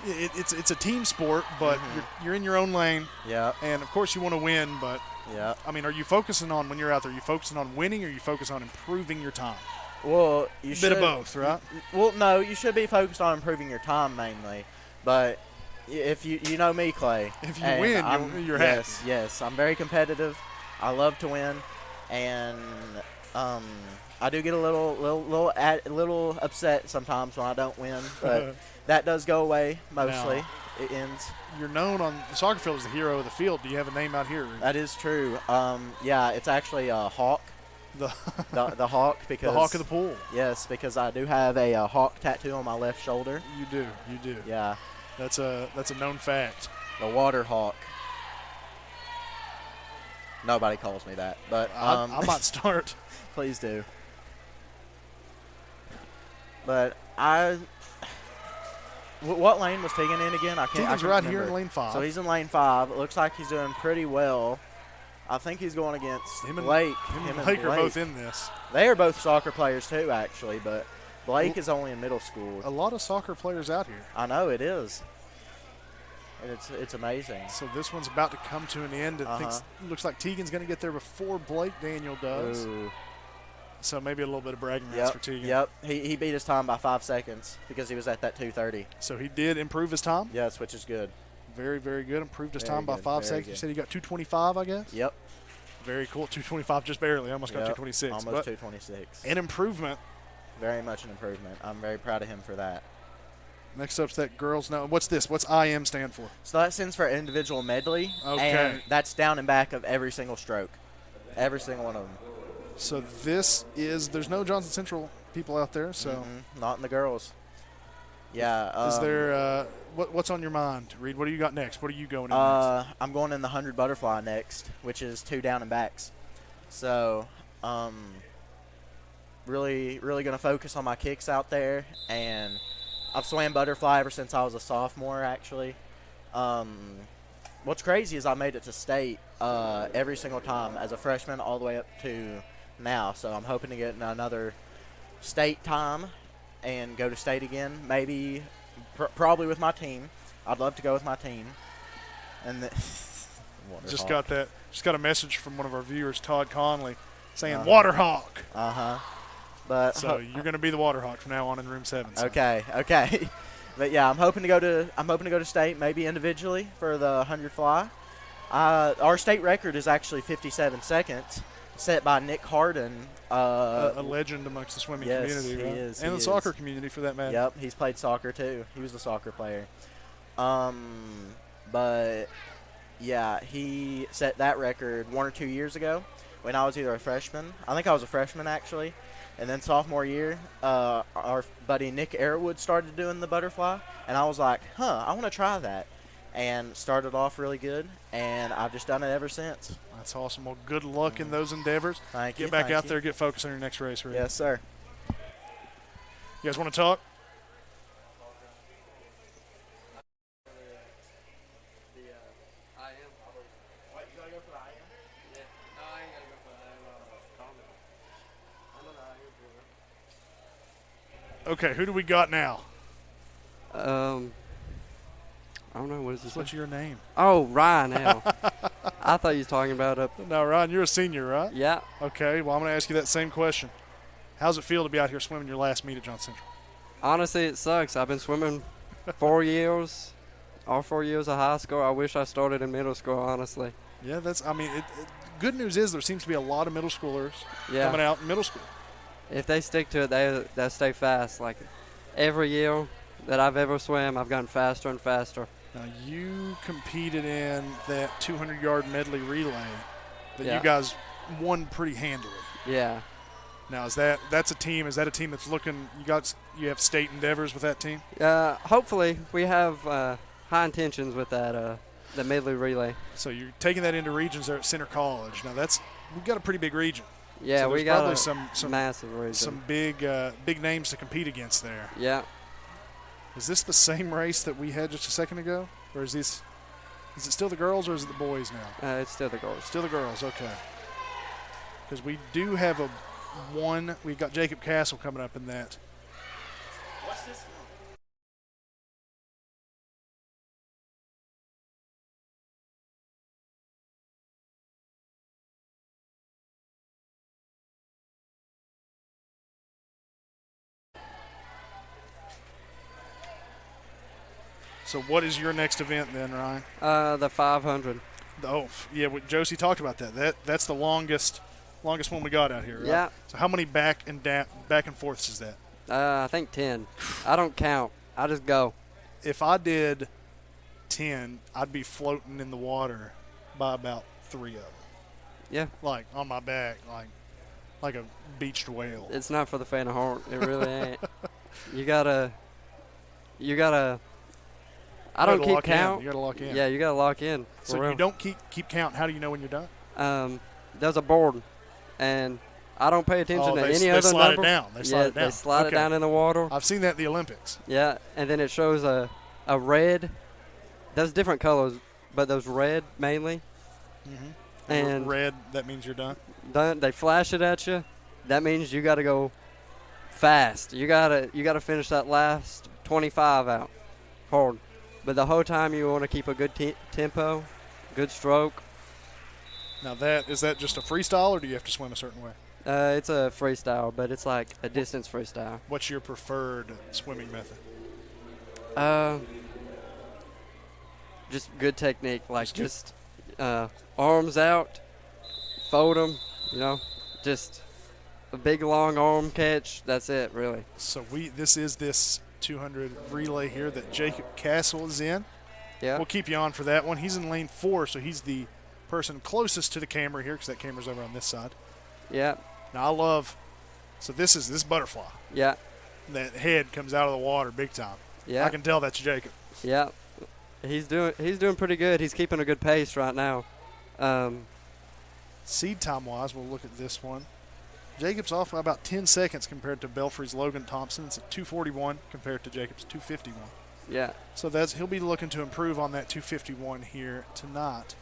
it's a team sport, but you're in your own lane. Yeah. And of course you want to win, but Yeah. I mean, are you focusing on, when you're out there, are you focusing on winning or are you focusing on improving your time? Well, you should. Bit of both, right? Well, no, you should be focused on improving your time mainly. But if you know me, Clay. If you win, you're yes, happy. Yes, I'm very competitive. I love to win, and I do get a little upset sometimes when I don't win, but that does go away mostly. Now, it ends. You're known on the soccer field as the hero of the field. Do you have a name out here? That is true. Yeah, it's actually Hawk. The Hawk, because the Hawk of the pool. Yes, because I do have a hawk tattoo on my left shoulder. You do. Yeah. That's a known fact. The water hawk. Nobody calls me that, but I might start. Please do. But what lane was Tegan in again? I can't. Tegan's right here in lane 5. So he's in lane 5. It looks like he's doing pretty well. I think he's going against Blake. Him and Blake are both in this. They are both soccer players too, actually, but Blake is only in middle school. A lot of soccer players out here. I know it is. It's amazing. So this one's about to come to an end. It looks like Tegan's going to get there before Blake Daniel does. Ooh. So maybe a little bit of bragging rights for Tegan. Yep. He beat his time by 5 seconds because he was at that 2:30. So he did improve his time? Yes, which is good. Very, very good. Improved his Very time by good, 5 very seconds. good. You said he got 2:25, I guess? Yep. Very cool. 2:25 just barely. Almost got 2:26. Almost 2:26. An improvement. Very much an improvement. I'm very proud of him for that. Next up's that girls now. What's this? What's IM stand for? So that stands for individual medley. Okay. And that's down and back of every single stroke. Every single one of them. So this is, there's no Johnson Central people out there, so. Not in the girls. Yeah. Is there, what's on your mind, Reed? What do you got next? What are you going in next? I'm going in the 100 butterfly next, which is 2 down and backs. So, really going to focus on my kicks out there, and I've swam butterfly ever since I was a sophomore, actually. What's crazy is I made it to state every single time as a freshman all the way up to now. So I'm hoping to get another state time and go to state again, maybe probably with my team. I'd love to go with my team. And just got a message from one of our viewers, Todd Conley, saying Waterhawk. But so you're going to be the Waterhawk from now on in room 7. So. Okay. But yeah, I'm hoping to go to state, maybe individually for the 100 fly. Our state record is actually 57 seconds, set by Nick Harden. A legend amongst the swimming community, right? He is. And the soccer community, for that matter. Yep, he's played soccer too. He was a soccer player. But yeah, he set that record 1 or 2 years ago when I was either a freshman. I think I was a freshman actually. And then sophomore year, our buddy Nick Airwood started doing the butterfly, and I was like, I want to try that. And started off really good, and I've just done it ever since. That's awesome. Well, good luck in those endeavors. Thank you. Get back out there, get focused on your next race, Rick. Yes, sir. You guys want to talk? Okay, who do we got now? I don't know. What is this? What's your name? Oh, Ryan L. I thought you was talking about No, Ryan, you're a senior, right? Yeah. Okay, well, I'm going to ask you that same question. How's it feel to be out here swimming your last meet at Johnson Central? Honestly, it sucks. I've been swimming 4 years, all 4 years of high school. I wish I started in middle school, honestly. Yeah, good news is there seems to be a lot of middle schoolers coming out in middle school. If they stick to it, they'll stay fast. Like every year that I've ever swam, I've gotten faster and faster. Now, you competed in that 200-yard medley relay that you guys won pretty handily. Yeah. Now, is that a team that's looking – you have state endeavors with that team? Hopefully. We have high intentions with that, the medley relay. So you're taking that into regions there at Center College. Now, we've got a pretty big region. Yeah, so we got probably some massive region. Some big names to compete against there. Yeah. Is this the same race that we had just a second ago? Or is it still the girls or is it the boys now? It's still the girls. Still the girls, okay. Because we do have we've got Jacob Castle coming up in that. What's this? So what is your next event then, Ryan? The 500. Oh, yeah, Josie talked about that. That's the longest one we got out here, right? Yeah. So how many back and forths is that? I think 10. I don't count. I just go. If I did 10, I'd be floating in the water by about 3 of them. Yeah. Like on my back, like a beached whale. It's not for the faint of heart. It really ain't. You gotta. I don't keep count. You gotta lock in. Yeah, you gotta lock in. So you don't keep count. How do you know when you're done? There's a board, and I don't pay attention to any other slide number. It down. They slide it down. They slide it down in the water. I've seen that at the Olympics. Yeah, and then it shows a red. There's different colors, but those red mainly. Mm-hmm. And red, that means you're done. Done. They flash it at you. That means you got to go fast. You gotta finish that last 25 out hard. But the whole time you want to keep a good tempo, good stroke. Now is that just a freestyle, or do you have to swim a certain way? It's a freestyle, but it's like a distance freestyle. What's your preferred swimming method? Just good technique, like just arms out, fold them, just a big long arm catch. That's it, really. So this is this 200 relay here that Jacob Castle is in. Yeah. We'll keep you on for that one. He's in lane 4, so he's the person closest to the camera here because that camera's over on this side. Yeah. Now this is this butterfly. Yeah. That head comes out of the water big time. Yeah. I can tell that's Jacob. Yeah. He's doing pretty good. He's keeping a good pace right now. Seed time wise, we'll look at this one. Jacob's off by about 10 seconds compared to Belfry's Logan Thompson. It's at 2:41 compared to Jacob's 2:51. Yeah. So he'll be looking to improve on that 2:51 here tonight.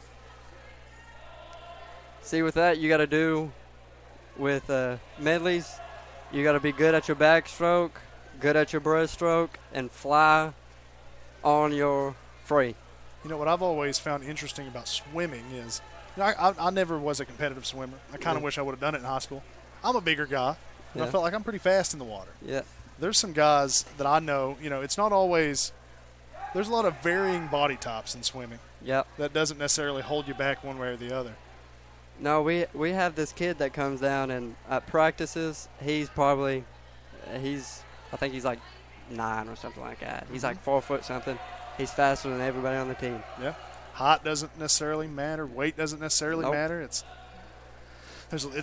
See, with that, you got to do with medleys, you got to be good at your backstroke, good at your breaststroke, and fly on your free. You know, what I've always found interesting about swimming is, I never was a competitive swimmer. I kind of wish I would have done it in high school. I'm a bigger guy, and I felt like I'm pretty fast in the water. Yeah. There's some guys that I know, it's not always – there's a lot of varying body types in swimming. Yep. That doesn't necessarily hold you back one way or the other. No, we have this kid that comes down and at practices, I think he's like 9 or something like that. He's like 4 foot something. He's faster than everybody on the team. Yeah. Height doesn't necessarily matter. Weight doesn't necessarily matter. It's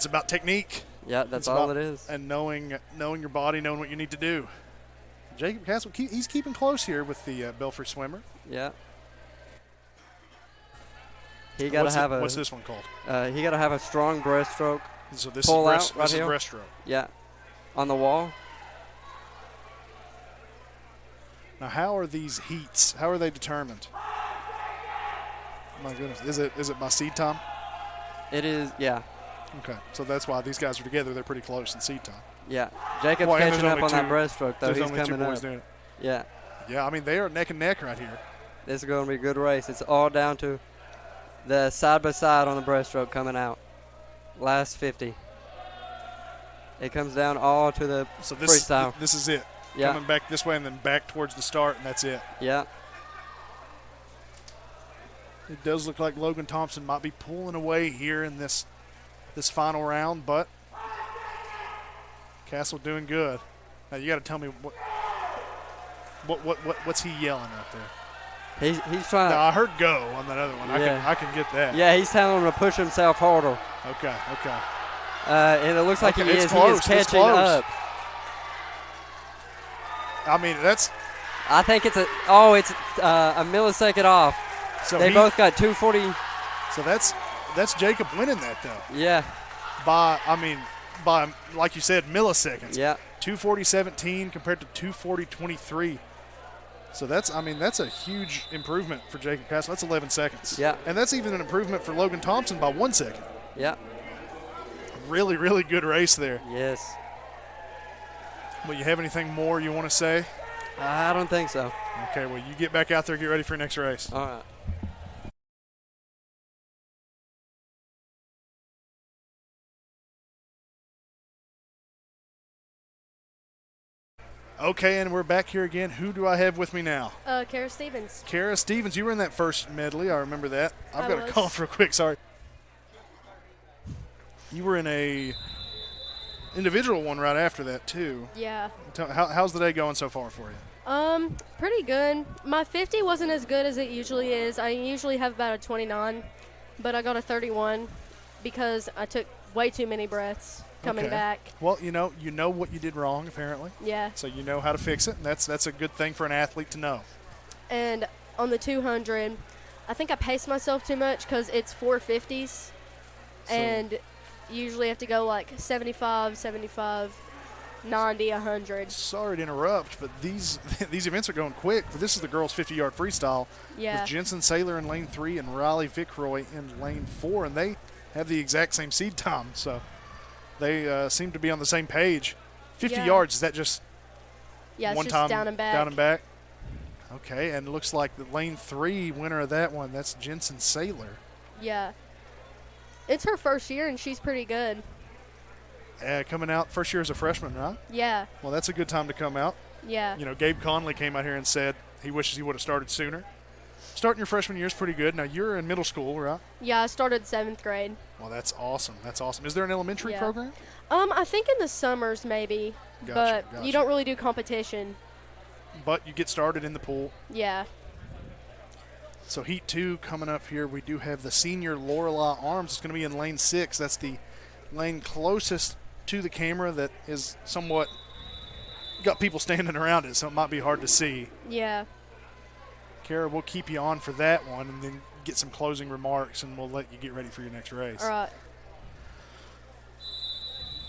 about technique. Yeah, that's all it is. And knowing your body, knowing what you need to do. Jacob Castle, he's keeping close here with the Belfry swimmer. Yeah. He got to have what's this one called? He got to have a strong breaststroke. So this pull is out right here. breaststroke. Yeah. On the wall. Now, how are these heats? How are they determined? My goodness, is it by seed time? It is, yeah. Okay, so that's why these guys are together. They're pretty close in seed time. Yeah, Jacob's catching up on that breaststroke, though. He's coming up. Yeah. Yeah, I mean, they are neck and neck right here. This is going to be a good race. It's all down to the side-by-side on the breaststroke coming out. Last 50. It comes down all to the freestyle. This is it. Yeah. Coming back this way and then back towards the start, and that's it. Yeah. It does look like Logan Thompson might be pulling away here in this final round, but Castle doing good. Now you got to tell me what's he yelling out there? He's trying. No, I heard go on that other one. Yeah. I can get that. Yeah, he's telling him to push himself harder. Okay. And it looks like he is close. catching up. I mean, I think it's a millisecond off. So they both got 240. So that's Jacob winning that though. Yeah. By like you said, milliseconds. Yeah. 240.17 compared to 240.23. So that's a huge improvement for Jacob Castle. That's 11 seconds. Yeah. And that's even an improvement for Logan Thompson by 1 second. Yeah. Really, really good race there. Yes. Well, you have anything more you want to say? I don't think so. Okay, well, you get back out there, get ready for your next race. All right. Okay, and we're back here again. Who do I have with me now? Kara Stevens. Kara Stevens, you were in that first medley. I remember that. I've got was. a cough real quick. Sorry. You were in a individual one right after that too. Yeah. How's the day going so far for you? Pretty good. My 50 wasn't as good as it usually is. I usually have about a 29, but I got a 31 because I took way too many breaths coming back. Well, you know what you did wrong apparently. Yeah. So you know how to fix it, and that's a good thing for an athlete to know. And on the 200, I think I paced myself too much because it's 450s, and usually have to go like 75, 90, 100. Sorry to interrupt, but these events are going quick. This is the girls' 50-yard freestyle Yeah. with Jensen Saylor in lane 3 and Riley Vickroy in lane 4, and they have the exact same seed time, so they seem to be on the same page. 50 yards, is that just it's one just time down and back? Down and back. Okay, and it looks like the lane 3 winner of that one, that's Jensen Saylor. Yeah. It's her first year, and she's pretty good. Coming out first year as a freshman, right? Yeah. Well, that's a good time to come out. Yeah. You know, Gabe Conley came out here and said he wishes he would have started sooner. Starting your freshman year is pretty good. Now, you're in middle school, right? Yeah, I started 7th grade. Well, that's awesome. That's awesome. Is there an elementary program? I think in the summers maybe, but you don't really do competition. But you get started in the pool. Yeah. So Heat 2 coming up here. We do have the senior Lorelei Arms. It's going to be in lane 6. That's the lane closest to the camera that is somewhat got people standing around it, so it might be hard to see. Yeah. Kara, we'll keep you on for that one and then get some closing remarks, and we'll let you get ready for your next race. All right.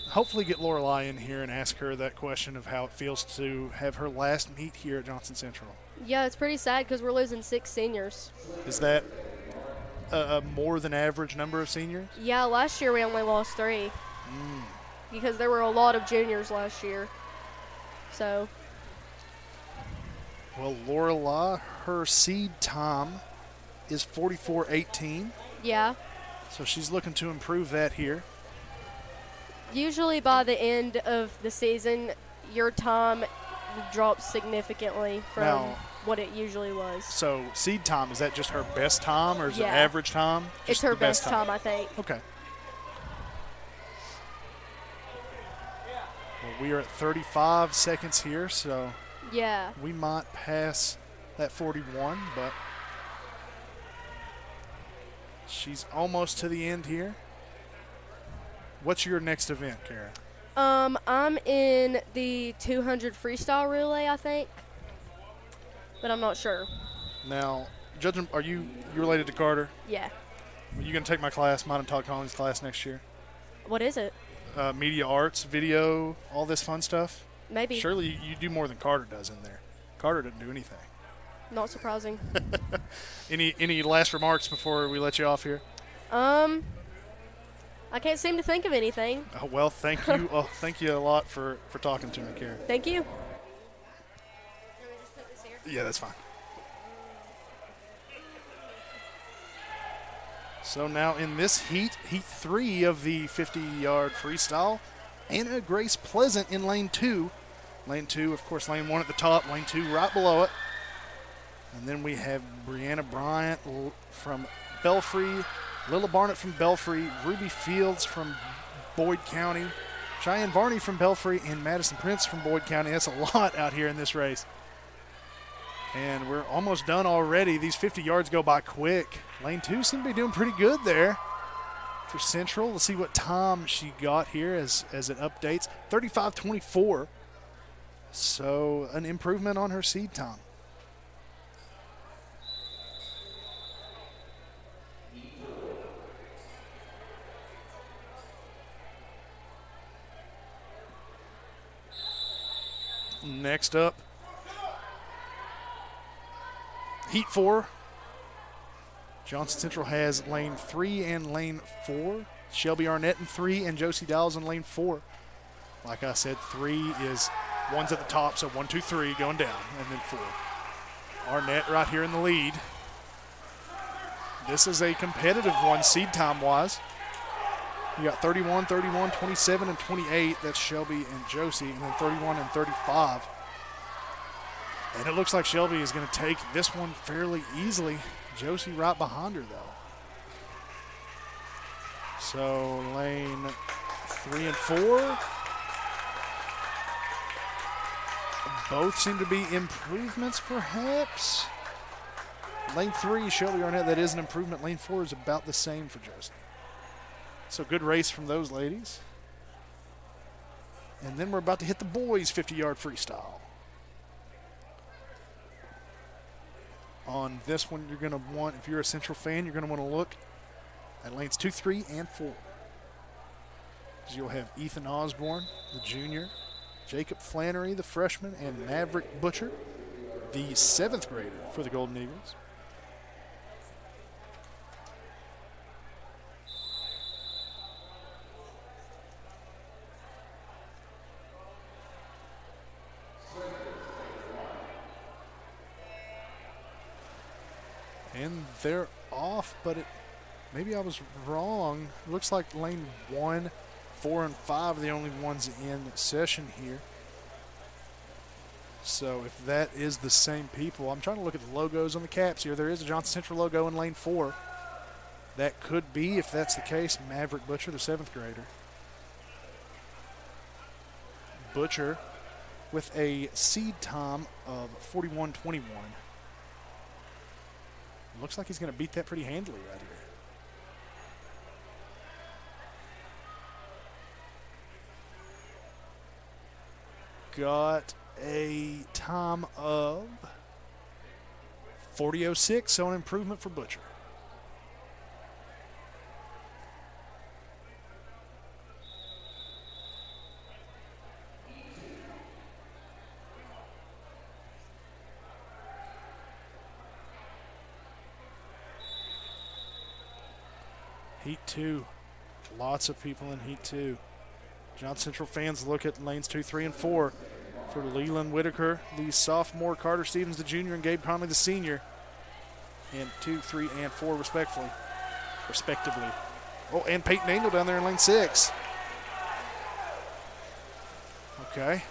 Hopefully get Lorelei in here and ask her that question of how it feels to have her last meet here at Johnson Central. Yeah, it's pretty sad because we're losing 6 seniors. Is that a more than average number of seniors? Yeah, last year we only lost 3 because there were a lot of juniors last year. So. Well, Lorelei, her seed time is 44:18. Yeah. So she's looking to improve that here. Usually by the end of the season, your time drops significantly from what it usually was. So seed time, is that just her best time or is it Yeah. average time? It's Just her the best time, I think. Okay. Well, we are at 35 seconds here, so Yeah. we might pass that 41, but she's almost to the end here. What's your next event, Kara? I'm in the 200 freestyle relay, I think, but I'm not sure. Now, judging, are you related to Carter? Yeah. Are you going to take my class, mine and Todd Collins' class next year? What is it? Media arts, video, all this fun stuff? Maybe. Surely you do more than Carter does in there. Carter doesn't do anything. Not surprising. Any last remarks before we let you off here? I can't seem to think of anything. Well, thank you. Thank you a lot for talking to me, Karen. Thank you. Yeah, that's fine. So now in this heat 3 of the 50-yard freestyle, Anna Grace Pleasant in lane 2. Lane 2, of course, lane 1 at the top, lane 2 right below it. And then we have Brianna Bryant from Belfry, Lila Barnett from Belfry, Ruby Fields from Boyd County, Cheyenne Varney from Belfry, and Madison Prince from Boyd County. That's a lot out here in this race. And we're almost done already. These 50 yards go by quick. Lane 2 seems to be doing pretty good there for Central. Let's see what time she got here as it updates. 35:24. So an improvement on her seed time. Next up, Heat 4. Johnson Central has lane 3 and lane 4. Shelby Arnett in 3 and Josie Dowles in lane 4. Like I said, 3 is one's at the top, so 1, 2, 3 going down, and then 4. Arnett right here in the lead. This is a competitive one seed time-wise. You got 31, 31, 27, and 28. That's Shelby and Josie, and then 31 and 35 And it looks like Shelby is going to take this one fairly easily. Josie right behind her, though. So lane 3 and 4. Both seem to be improvements, perhaps. Lane 3, Shelby Arnett, that is an improvement. Lane 4 is about the same for Josie. So good race from those ladies. And then we're about to hit the boys' 50-yard freestyle. On this one, you're going to want, if you're a Central fan, you're going to want to look at lanes 2, 3, and 4. Because you'll have Ethan Osborne, the junior, Jacob Flannery, the freshman, and Maverick Butcher, the 7th grader for the Golden Eagles. And they're off, but maybe I was wrong. Looks like lane 1, 4, and 5 are the only ones in session here. So if that is the same people, I'm trying to look at the logos on the caps here. There is a Johnson Central logo in lane 4. That could be, if that's the case, Maverick Butcher, the 7th grader. Butcher with a seed time of 41:21. Looks like he's going to beat that pretty handily right here. Got a time of 40:06, so an improvement for Butcher. Heat 2. Lots of people in Heat 2. Johnson Central fans look at lanes 2, 3, and 4 for Leland Whitaker, the sophomore, Carter Stevens, the junior, and Gabe Conley, the senior. And 2, 3, and 4 respectively. Oh, and Peyton Angel down there in lane 6. Okay.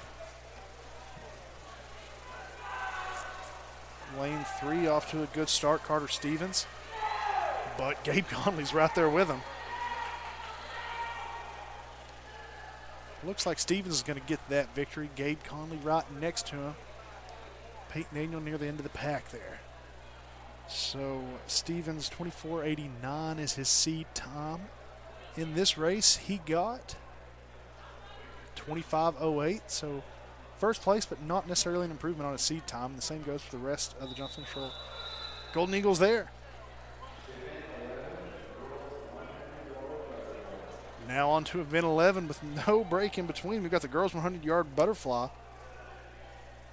Lane 3 off to a good start, Carter Stevens. But Gabe Conley's right there with him. Looks like Stevens is going to get that victory. Gabe Conley right next to him. Peyton Angel near the end of the pack there. So Stevens 24:89 is his seed time. In this race, he got 25:08. So first place, but not necessarily an improvement on his seed time. The same goes for the rest of the Johnson Central Golden Eagles there. Now on to event 11 with no break in between. We've got the girls 100-yard butterfly.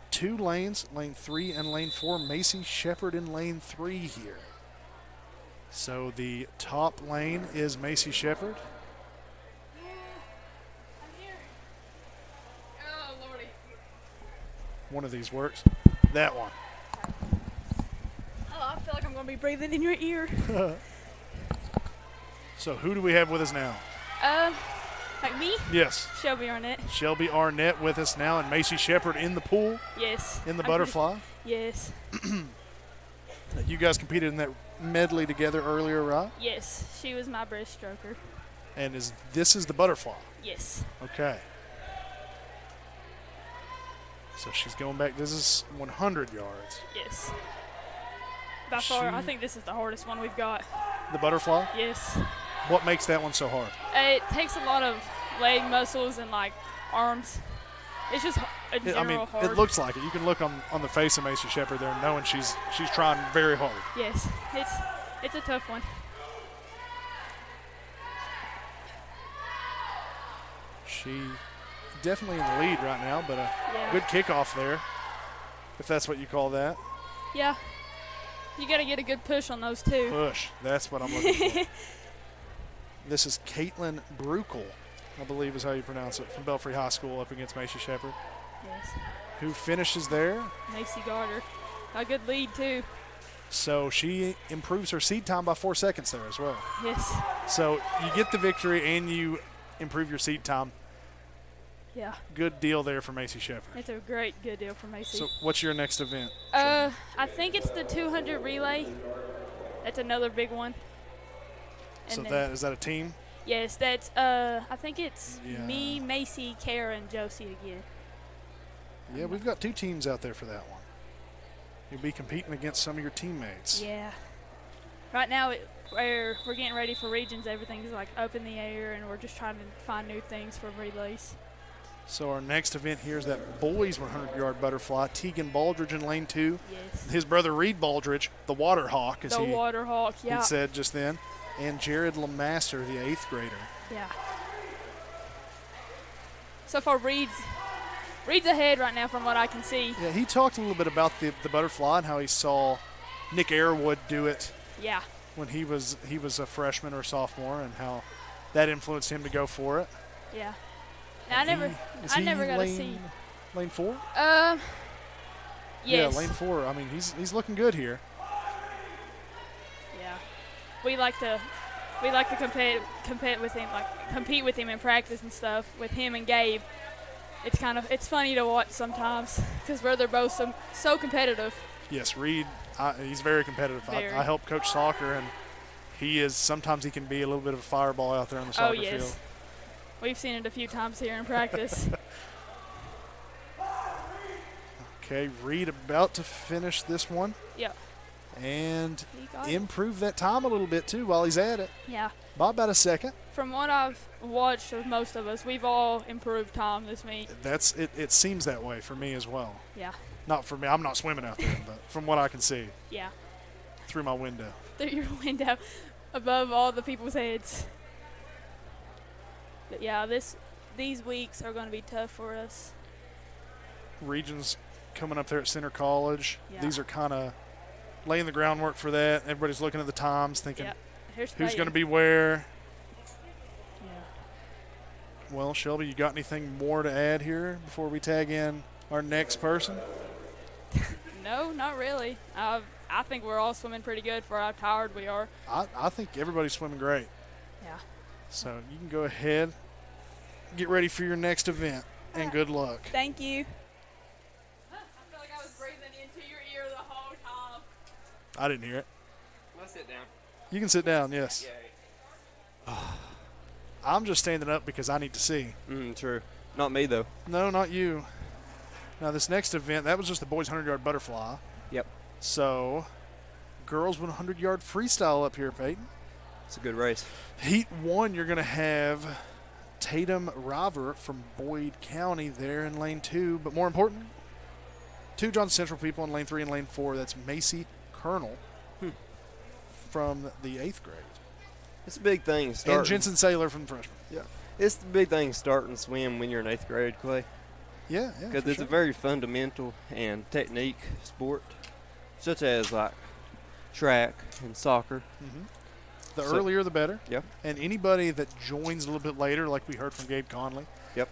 2 lanes, lane 3 and lane 4. Macy Shepard in lane 3 here. So the top lane is Macy Shepard. Oh, Lordy. One of these works. That one. Oh, I feel like I'm going to be breathing in your ear. So who do we have with us now? Like me? Yes. Shelby Arnett. Shelby Arnett with us now, and Macy Shepard in the pool. Yes. In the butterfly. Yes. You guys competed in that medley together earlier, right? Yes. She was my breaststroker. And this is the butterfly? Yes. Okay. So she's going back. This is 100 yards. Yes. By far, I think this is the hardest one we've got. The butterfly? Yes. What makes that one so hard? It takes a lot of leg muscles and like arms. It's just a general hard. It looks like it. You can look on the face of Macy Shepard there, knowing she's trying very hard. Yes, it's a tough one. She definitely in the lead right now, but a good kickoff there, if that's what you call that. Yeah, you got to get a good push on those two. Push. That's what I'm looking for. This is Caitlin Brukel, I believe is how you pronounce it, from Belfry High School up against Macy Shepard. Yes. Who finishes there? Macy Garter. A good lead, too. So she improves her seed time by 4 seconds there as well. Yes. So you get the victory and you improve your seed time. Yeah. Good deal there for Macy Shepherd. It's a good deal for Macy. So what's your next event? I think it's the 200 relay. That's another big one. And so then, is that a team? Yes, that's I think it's me, Macy, Kara, and Josie again. Yeah, we've got 2 teams out there for that one. You'll be competing against some of your teammates. Yeah. Right now we're getting ready for regions. Everything's like up in the air, and we're just trying to find new things for relays. So our next event here is that boys 100-yard butterfly. Tegan Baldridge in lane 2. Yes. His brother Reed Baldridge, the Water Hawk, as he said just then, and Jared Lemaster, the 8th grader. Yeah. So far, Reed's ahead right now from what I can see. Yeah, he talked a little bit about the butterfly and how he saw Nick Airwood do it. Yeah. When he was a freshman or sophomore, and how that influenced him to go for it. Yeah. Now, I never got to see. Lane 4? Yes. Yeah, lane 4. I mean, he's looking good here. Yeah. We like to compete with him in practice and stuff with him and Gabe. It's funny to watch sometimes because they're both so competitive. Yes, Reed, he's very competitive. I help coach soccer, and sometimes he can be a little bit of a fireball out there on the soccer field. We've seen it a few times here in practice. Okay, Reed about to finish this one. Yep. And improve that time a little bit, too, while he's at it. Yeah. By about a second. From what I've watched of most of us, we've all improved time this meet. It seems that way for me as well. Yeah. Not for me. I'm not swimming out there, but from what I can see. Yeah. Through my window. Through your window, above all the people's heads. But yeah, these weeks are going to be tough for us. Regions coming up there at Center College. Yeah. These are kind of laying the groundwork for that. Everybody's looking at the times, thinking who's going to be where. Yeah. Well, Shelby, you got anything more to add here before we tag in our next person? No, not really. I think we're all swimming pretty good for how tired we are. I think everybody's swimming great. Yeah. So you can go ahead, get ready for your next event, and good luck. Thank you. I feel like I was breathing into your ear the whole time. I didn't hear it. I'll sit down. You can sit down, yes. I'm just standing up because I need to see. True. Not me, though. No, not you. Now, this next event, that was just the boys' 100-yard butterfly. Yep. So, girls' 100-yard freestyle up here, Peyton. It's a good race. Heat 1, you're going to have Tatum Robert from Boyd County there in lane 2. But more important, 2 Johnson Central people in lane 3 and lane 4. That's Macy Colonel from the 8th grade. It's a big thing. And Jensen Saylor from the freshman. Yeah. It's the big thing starting swim when you're in 8th grade, Clay. Yeah. Because it's a very fundamental and technique sport, such as like track and soccer. Mm-hmm. The earlier, the better. Yep. And anybody that joins a little bit later, like we heard from Gabe Conley,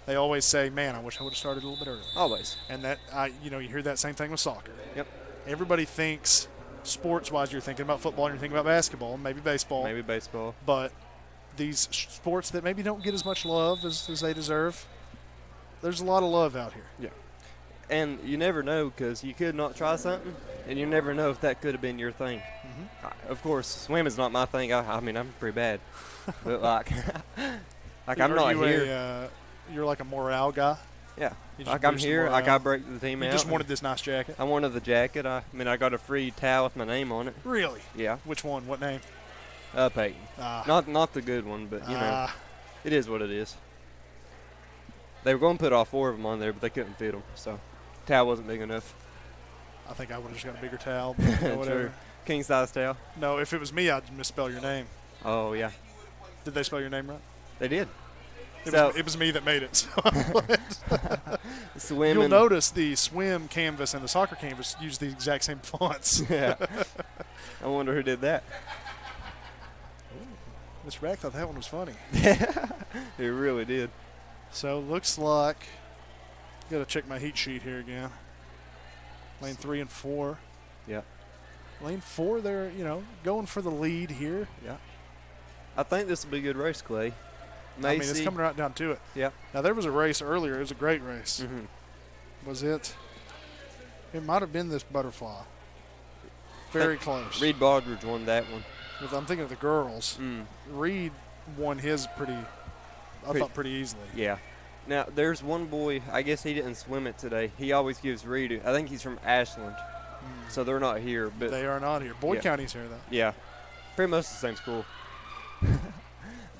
they always say, man, I wish I would have started a little bit earlier. Always. And that, you hear that same thing with soccer. Yep. Everybody thinks sports-wise, you're thinking about football and you're thinking about basketball, maybe baseball. Maybe baseball. But these sports that maybe don't get as much love as they deserve, there's a lot of love out here. Yeah. And you never know, because you could not try something, and you never know if that could have been your thing. Mm-hmm. Of course, swimming's not my thing. I mean, I'm pretty bad. But, like I'm not here. You're like a morale guy? Yeah. Like I'm here. Like I break the team out. You just wanted this nice jacket? I wanted the jacket. I got a free towel with my name on it. Really? Yeah. Which one? What name? Peyton. Not the good one, but, it is what it is. They were going to put all 4 of them on there, but they couldn't fit them, so towel wasn't big enough. I think I would have just got a bigger towel, but whatever. True. King size towel. No, if it was me, I'd misspell your name. Oh, yeah. Did they spell your name right? They did. It was me that made it. So You'll notice the swim canvas and the soccer canvas use the exact same fonts. Yeah. I wonder who did that. Miss Rack thought that one was funny. It really did. So looks like, got to check my heat sheet here again. Lane 3 and 4. Yeah. Lane 4, they're going for the lead here. Yeah. I think this will be a good race, Clay. I mean, it's coming right down to it. Yep. Now, there was a race earlier. It was a great race. Was it? It might have been this butterfly. Very close. Reed Baldridge won that one. I'm thinking of the girls. Reed won his pretty easily. Yeah. Now, there's one boy, I guess he didn't swim it today. He always gives Reed, I think he's from Ashland. So they're not here. But they are not here. Boyd yeah. County's here, though. Yeah. Pretty much the same school.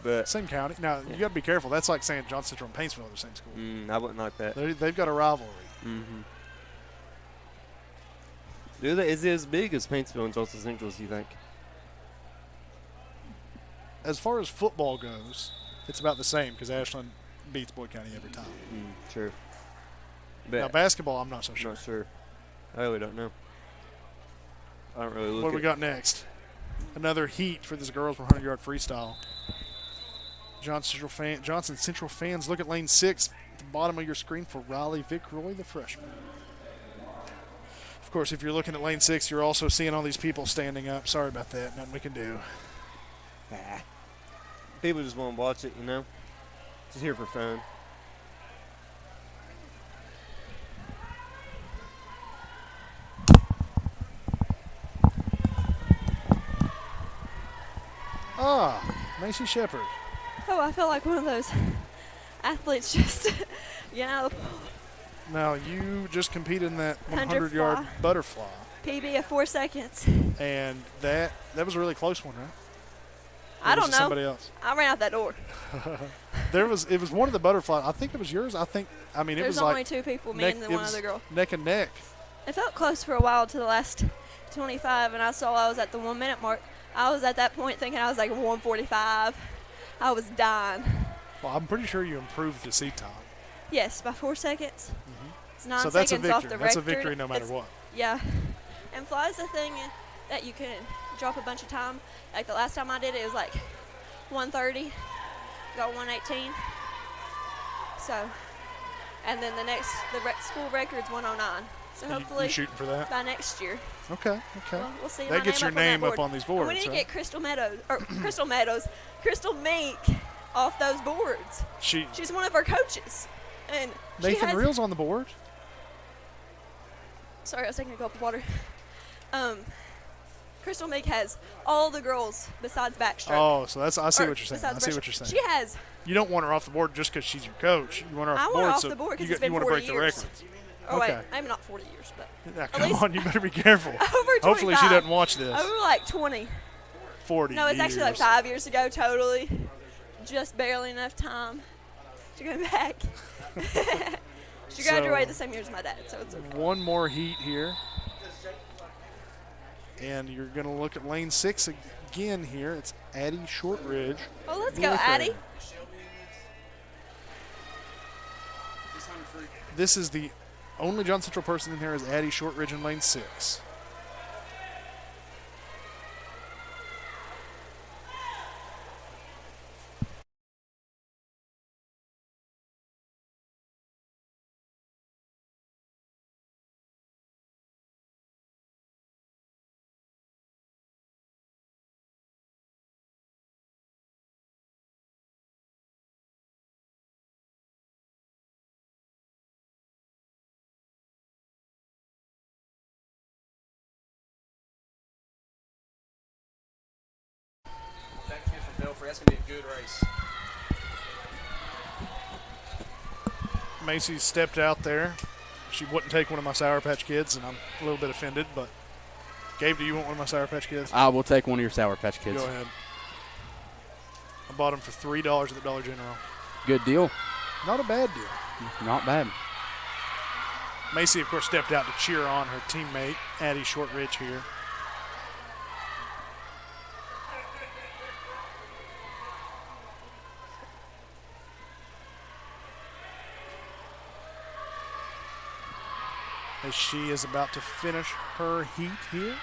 But same county. Now, you got to be careful. That's like saying Johnson Central and Paintsville are the same school. I wouldn't like that. They've got a rivalry. Is it as big as Paintsville and Johnson Central, do you think? As far as football goes, it's about the same because Ashland beats Boyd County every time. True. Now, basketball, I'm not so sure. Not sure. I really don't know. I don't really look What do we got next? Another heat for this girls 100-yard freestyle. Johnson Central fans, look at lane 6 at the bottom of your screen for Riley Vickroy, the freshman. Of course, if you're looking at lane 6, you're also seeing all these people standing up. Sorry about that. Nothing we can do. People just want to watch it, Just here for fun. Macy Shepard. Oh, I feel like one of those athletes just, Now, you just competed in that 100 100-yard butterfly. PB of 4 seconds. And that was a really close one, right? I don't know. Somebody else. I ran out that door. It was one of the butterflies. I think it was yours. It There's was only like 2 people, me and then one other girl. Neck and neck. It felt close for a while to the last 25, and I saw I was at the 1 minute mark. I was at that point thinking I was like 1:45. I was dying. Well, I'm pretty sure you improved the seat time. Yes, by 4 seconds. It's 9 So that's seconds a victory. off the record. That's a victory no matter what. Yeah. And fly is the thing that you can drop a bunch of time. Like the last time I did it, it was like 1:30. Got 1:18. So, and then the school record's 1:09. So hopefully, you shooting for that by next year. Okay. We'll see. That gets your name up on these boards. And we need to get Crystal Meadows off those boards. She's one of our coaches, and Nathan Reel's on the board. Sorry, I was taking a gulp of water. Crystal Meek has all the girls besides backstroke. Oh, so I see what you're saying. She has. You don't want her off the board just because she's your coach. You want her off the board. I want her off the board because it's been 40 years. You want to break the records. Oh, okay. wait, maybe not 40 years, but. Yeah, come on, you better be careful. Over 25. Hopefully she doesn't watch this. Over like 20. 40 No, it's years. actually like 5 years ago totally. Just barely enough time to go back. She graduated the same year as my dad, so it's okay. One more heat here. And you're going to look at lane 6 again here. It's Addie Shortridge. Oh, let's go, Addie. This is the only John Central person in here is Addie Shortridge in lane 6. That's going to be a good race. Macy stepped out there. She wouldn't take one of my Sour Patch Kids, and I'm a little bit offended. But, Gabe, do you want one of my Sour Patch Kids? I will take one of your Sour Patch Kids. Go ahead. I bought them for $3 at the Dollar General. Good deal. Not a bad deal. Not bad. Macy, of course, stepped out to cheer on her teammate, Addie Shortridge here. As she is about to finish her heat here.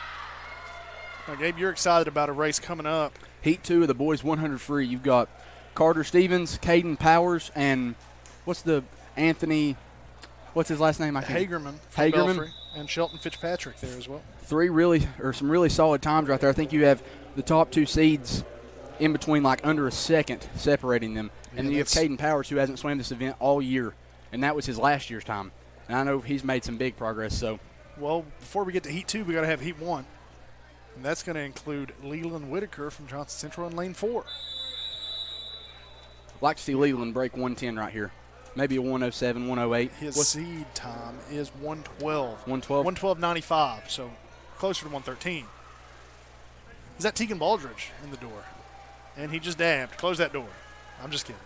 Now, Gabe, you're excited about a race coming up. Heat 2 of the boys 100 free. You've got Carter Stevens, Caden Powers, and what's his last name? Hagerman from Belfry, and Shelton Fitzpatrick there as well. Some really solid times right there. I think you have the top 2 seeds in between, like under a second separating them. And then you have Caden Powers, who hasn't swam this event all year, and that was his last year's time. And I know he's made some big progress. So, well, before we get to Heat 2, we got to have Heat 1. And that's going to include Leland Whitaker from Johnson Central in lane 4. I'd like to see Leland break 110 right here. Maybe a 107, 108. His seed time is 112. 112? 112.95, so closer to 113. Is that Tegan Baldridge in the door? And he just dabbed. Close that door. I'm just kidding.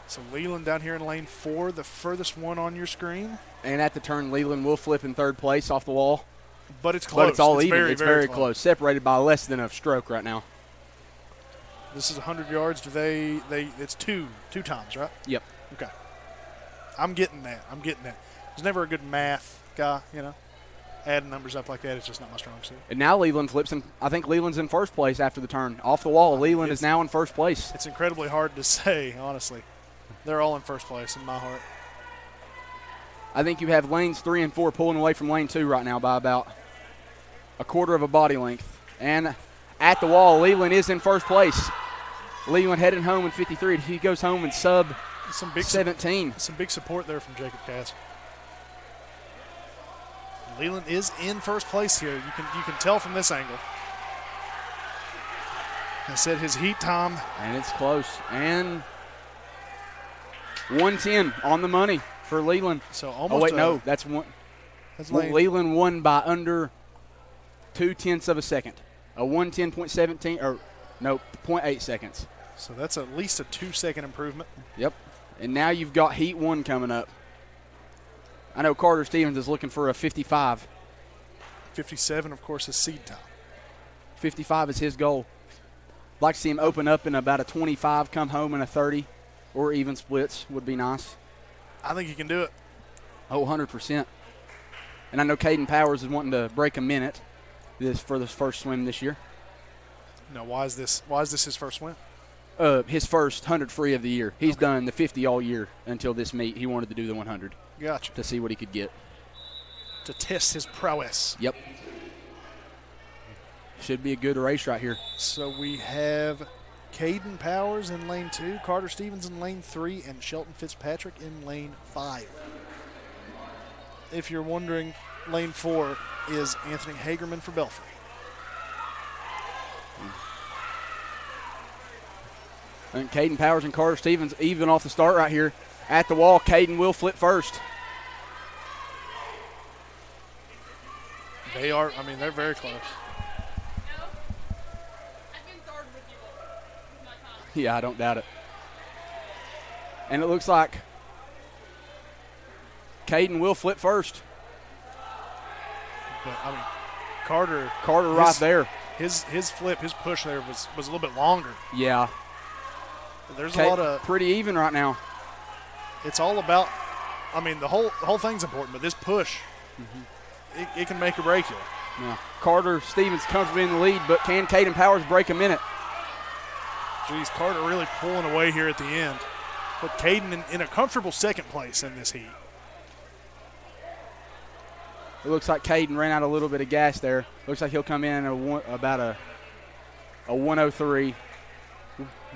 So Leland down here in lane 4, the furthest one on your screen. And at the turn, Leland will flip in third place off the wall. But it's close. But it's all even. Very, it's very close. Separated by less than a stroke right now. This is 100 yards. It's two times, right? Yep. Okay. I'm getting that. There's never a good math guy, Adding numbers up like that is just not my strong suit. And now Leland flips, and I think Leland's in first place after the turn. Off the wall, Leland is now in first place. It's incredibly hard to say, honestly. They're all in first place in my heart. I think you have lanes 3 and 4 pulling away from lane 2 right now by about a quarter of a body length. And at the wall, Leland is in first place. Leland heading home in 53. He goes home in sub 17. Some big support there from Jacob Castle. Leland is in first place here. You can tell from this angle. I said his heat time. And it's close. And 110 on the money for Leland. So almost. Oh, wait, no. That's one. Leland won by under 0.2 of a second. A 110.17, or no, 0.8 seconds. So that's at least a 2-second improvement. Yep. And now you've got Heat 1 coming up. I know Carter Stevens is looking for a 55. 57, of course, is seed time. 55 is his goal. I'd like to see him open up in about a 25, come home in a 30, or even splits would be nice. I think he can do it. Oh, 100%. And I know Caden Powers is wanting to break a minute for this first swim this year. Now, why is this his first swim? His first 100 free of the year. He's done the 50 all year until this meet. He wanted to do the 100. Gotcha. To see what he could get. To test his prowess. Yep. Should be a good race right here. So we have Caden Powers in lane 2, Carter Stevens in lane 3, and Shelton Fitzpatrick in lane 5. If you're wondering, lane 4 is Anthony Hagerman for Belfry. And Caden Powers and Carter Stevens even off the start right here. At the wall, Caden will flip first. They're very close. Yeah, I don't doubt it. And it looks like Caden will flip first. But, Carter right there. His flip, his push there was a little bit longer. Yeah. There's a lot of pretty even right now. It's all about. The whole thing's important, but this push, it can make or break you. Yeah. Carter Stevens comfortably in the lead, but can Caden Powers break a minute? Geez, Carter really pulling away here at the end, but Caden in a comfortable second place in this heat. It looks like Caden ran out a little bit of gas there. Looks like he'll come in at about a 103.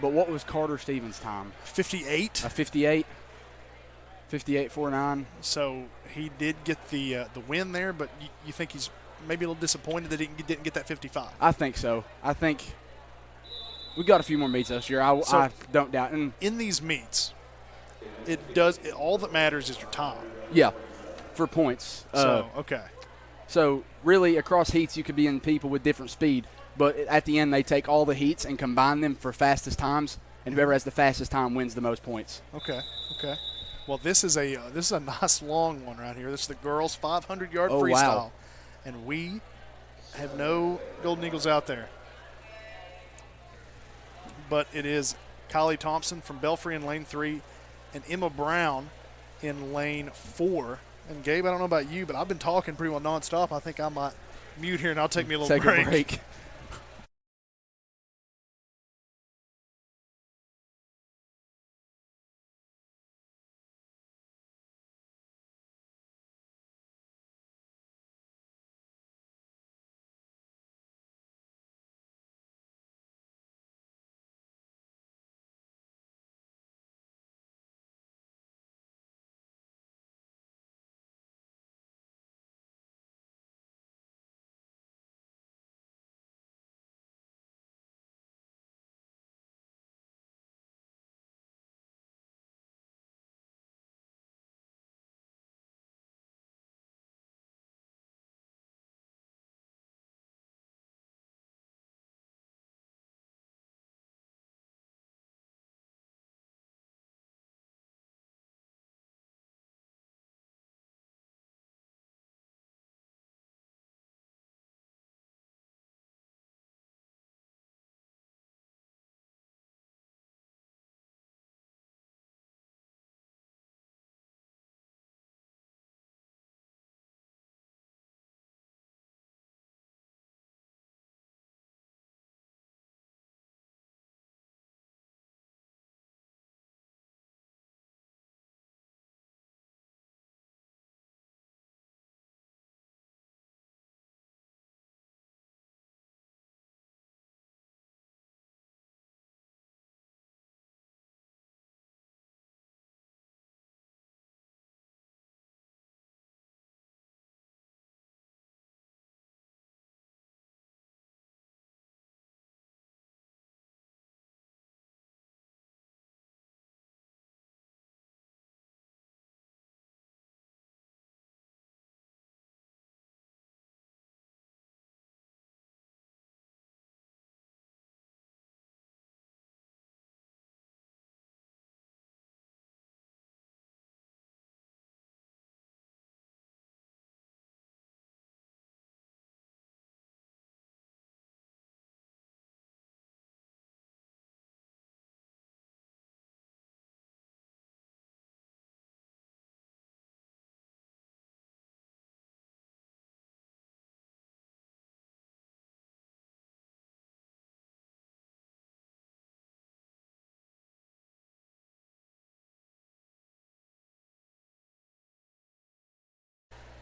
But what was Carter Stevens' time? 58. A 58. 58.49. So he did get the win there, but you think he's maybe a little disappointed that he didn't get that 55? I think so. I think we got a few more meets this year. I don't doubt. And in these meets, all that matters is your time. Yeah, for points. Okay. So really, across heats, you could be in people with different speed. But at the end, they take all the heats and combine them for fastest times, and whoever has the fastest time wins the most points. Okay. Well, this is a nice long one right here. This is the girls' 500-yard freestyle, wow. And we have no Golden Eagles out there. But it is Kylie Thompson from Belfry in lane 3, and Emma Brown in lane 4. And Gabe, I don't know about you, but I've been talking pretty well nonstop. I think I might mute here, and I'll take me a little break. Take a break.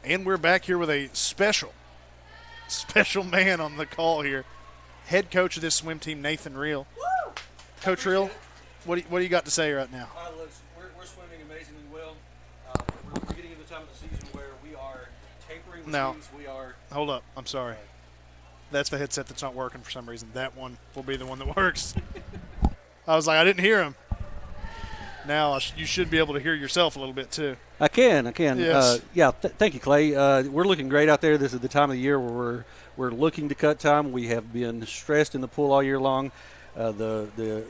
And we're back here with a special man on the call here. Head coach of this swim team, Nathan Reel. Woo! Coach Reel, what do you got to say right now? We're swimming amazingly well. We're getting in the time of the season where we are tapering the Now, speeds. We are. Hold up. I'm sorry. That's the headset that's not working for some reason. That one will be the one that works. I was like, I didn't hear him. Now you should be able to hear yourself a little bit too. I can. Yes. Thank you, Clay. We're looking great out there. This is the time of the year where we're looking to cut time. We have been stressed in the pool all year long. The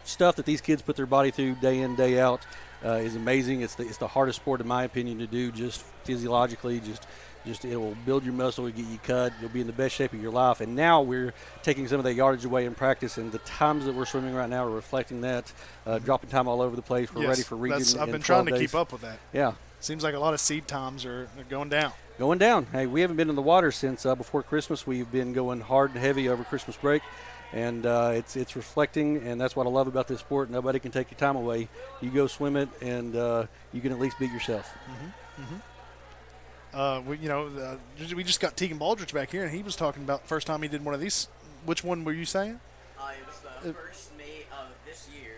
stuff that these kids put their body through day in, day out is amazing. It's the hardest sport, in my opinion, to do just physiologically. Just it will build your muscle, it'll get you cut, you'll be in the best shape of your life. And now we're taking some of that yardage away in practice, and the times that we're swimming right now are reflecting that. Dropping time all over the place. We're ready for region. I've been trying to keep up with that. Yeah. Seems like a lot of seed times are going down. Going down. Hey, we haven't been in the water since before Christmas. We've been going hard and heavy over Christmas break, and it's reflecting, and that's what I love about this sport. Nobody can take your time away. You go swim it, and you can at least beat yourself. We just got Tegan Baldridge back here, and he was talking about the first time he did one of these. Which one were you saying? It was the first meet of this year.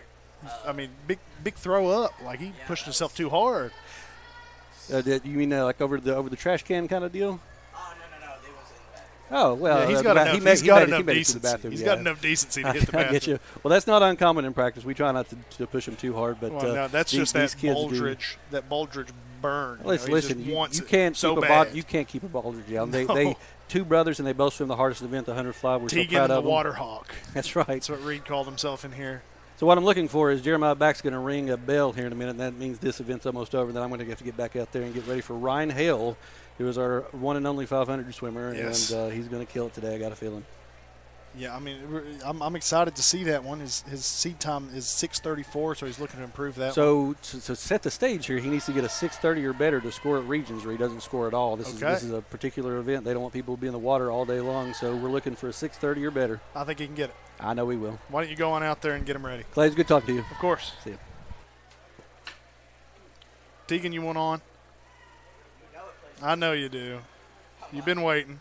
I mean, big throw up. Like he pushed himself too hard. You mean like over the trash can kind of deal? Oh, no. It was in the bathroom. Oh, well. Yeah, he's got enough decency. He's got enough decency to hit the bathroom. I get you. Well, that's not uncommon in practice. We try not to push him too hard. But no, that's these, just that Baldridge. Baldridge burn. Listen, you can't keep a Baldridge down. They two brothers, and they both swim the hardest event, the 100 fly. We're Tegan so proud and the of them. Water Hawk. That's right. That's what Reed called himself in here. So what I'm looking for is Jeremiah Back's going to ring a bell here in a minute, and that means this event's almost over. Then I'm going to have to get back out there and get ready for Ryan Hale, who is our one and only 500 swimmer, yes. And he's going to kill it today. I got a feeling. Yeah, I mean, I'm excited to see that one. His seed time is 6:34, so he's looking to improve that. So to set the stage here, he needs to get a 6:30 or better to score at regions, where he doesn't score at all. This is a particular event. They don't want people to be in the water all day long, so we're looking for a 6:30 or better. I think he can get it. I know he will. Why don't you go on out there and get him ready? Clay, it's good talking to you. Of course. See you. Tegan, you want on? I know you do. You've been waiting.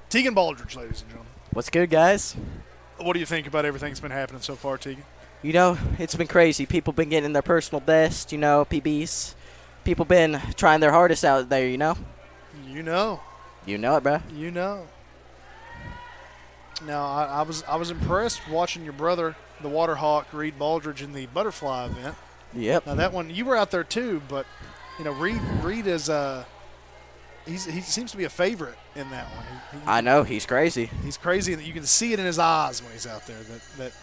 Tegan Baldridge, ladies and gentlemen. What's good, guys? What do you think about everything that's been happening so far, Tegan? You know, it's been crazy. People been getting their personal best, PBs. People been trying their hardest out there, You know. You know it, bro. You know. Now, I was impressed watching your brother, the Water Hawk, Reed Baldridge, in the butterfly event. Yep. Now, that one, you were out there too, but, Reed is he seems to be a favorite in that one. I know. He's crazy. He's crazy, and you can see it in his eyes when he's out there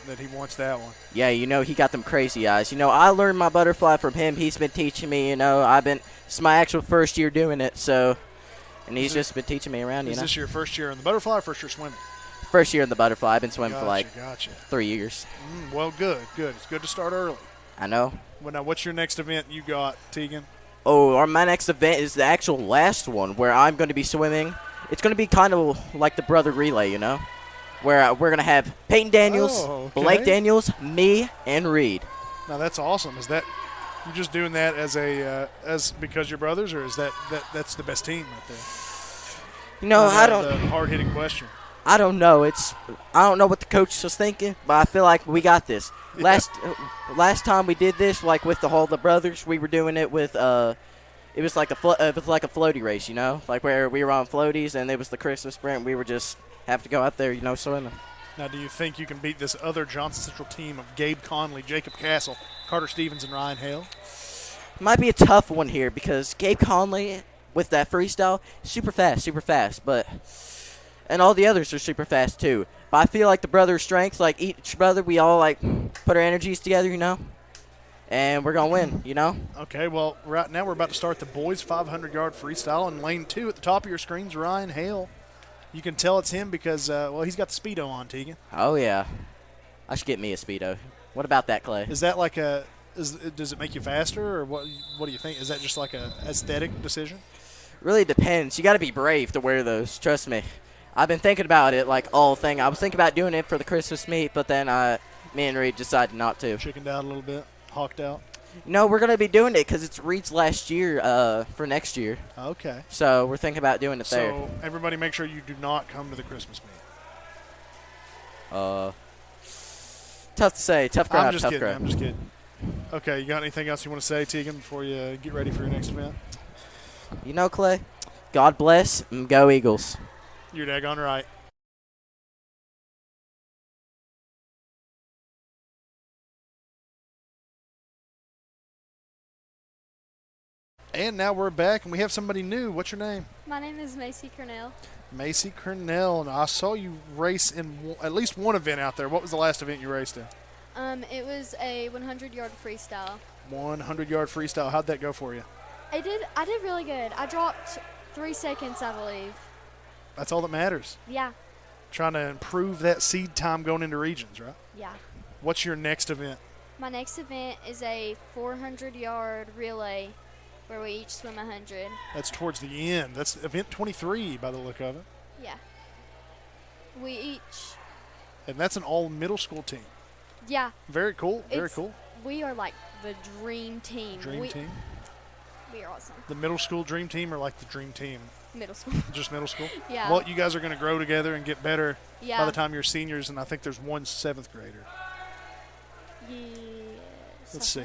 that he wants that one. Yeah, he got them crazy eyes. I learned my butterfly from him. He's been teaching me, it's my actual first year doing it, so, and he's just been teaching me around, Is this your first year in the butterfly or first year swimming? First year in the butterfly. I've been swimming for Gotcha. 3 years. Well, good. It's good to start early. I know. Well, now, what's your next event you got, Tegan? Oh, my next event is the actual last one where I'm going to be swimming. It's going to be kind of like the brother relay, where we're going to have Peyton Daniels, Blake Daniels, me, and Reed. Now, that's awesome. Is that you just doing that as because you're brothers, or is that's the best team right there? I don't. The hard-hitting question. I don't know. I don't know what the coach was thinking, but I feel like we got this. Last time we did this, like with the brothers, we were doing it with it was like a floaty race, like where we were on floaties, and it was the Christmas sprint. We were just have to go out there, swimming. Now, do you think you can beat this other Johnson Central team of Gabe Conley, Jacob Castle, Carter Stevens, and Ryan Hale? Might be a tough one here because Gabe Conley with that freestyle, super fast, but. And all the others are super fast, too. But I feel like the brother strengths, like each brother, we all, put our energies together, And we're going to win, Okay, well, right now we're about to start the boys' 500-yard freestyle. In lane 2 at the top of your screen's Ryan Hale. You can tell it's him because, he's got the Speedo on, Tegan. Oh, yeah. I should get me a Speedo. What about that, Clay? Is that does it make you faster, or what do you think? Is that just like a aesthetic decision? Really depends. You got to be brave to wear those, trust me. I've been thinking about it all thing. I was thinking about doing it for the Christmas meet, but then me and Reed decided not to. Chickened out a little bit, hawked out. No, we're gonna be doing it because it's Reed's last year for next year. Okay. So we're thinking about doing it there. So everybody, make sure you do not come to the Christmas meet. Tough to say. Tough crowd. I'm just tough kidding. crowd. I'm just kidding. Okay, you got anything else you want to say, Tegan, before you get ready for your next event? You know, Clay, God bless and go Eagles. You're daggone right. And now we're back, and we have somebody new. What's your name? My name is Macy Cornell. Macy Cornell, and I saw you race in at least one event out there. What was the last event you raced in? It was a 100-yard freestyle. 100-yard freestyle. How'd that go for you? I did really good. I dropped 3 seconds, I believe. That's all that matters. Yeah. Trying to improve that seed time going into regions, right? Yeah. What's your next event? My next event is a 400-yard relay where we each swim 100. That's towards the end. That's event 23 by the look of it. Yeah. We each. And that's an all middle school team. Yeah. Very cool. Very cool. We are like the dream team. Dream team? We are awesome. The middle school dream team or like the dream team? Middle school. Just middle school? Yeah. Well, you guys are going to grow together and get better Yeah. by the time you're seniors, and I think there's one 7th grader. Yes. Let's see.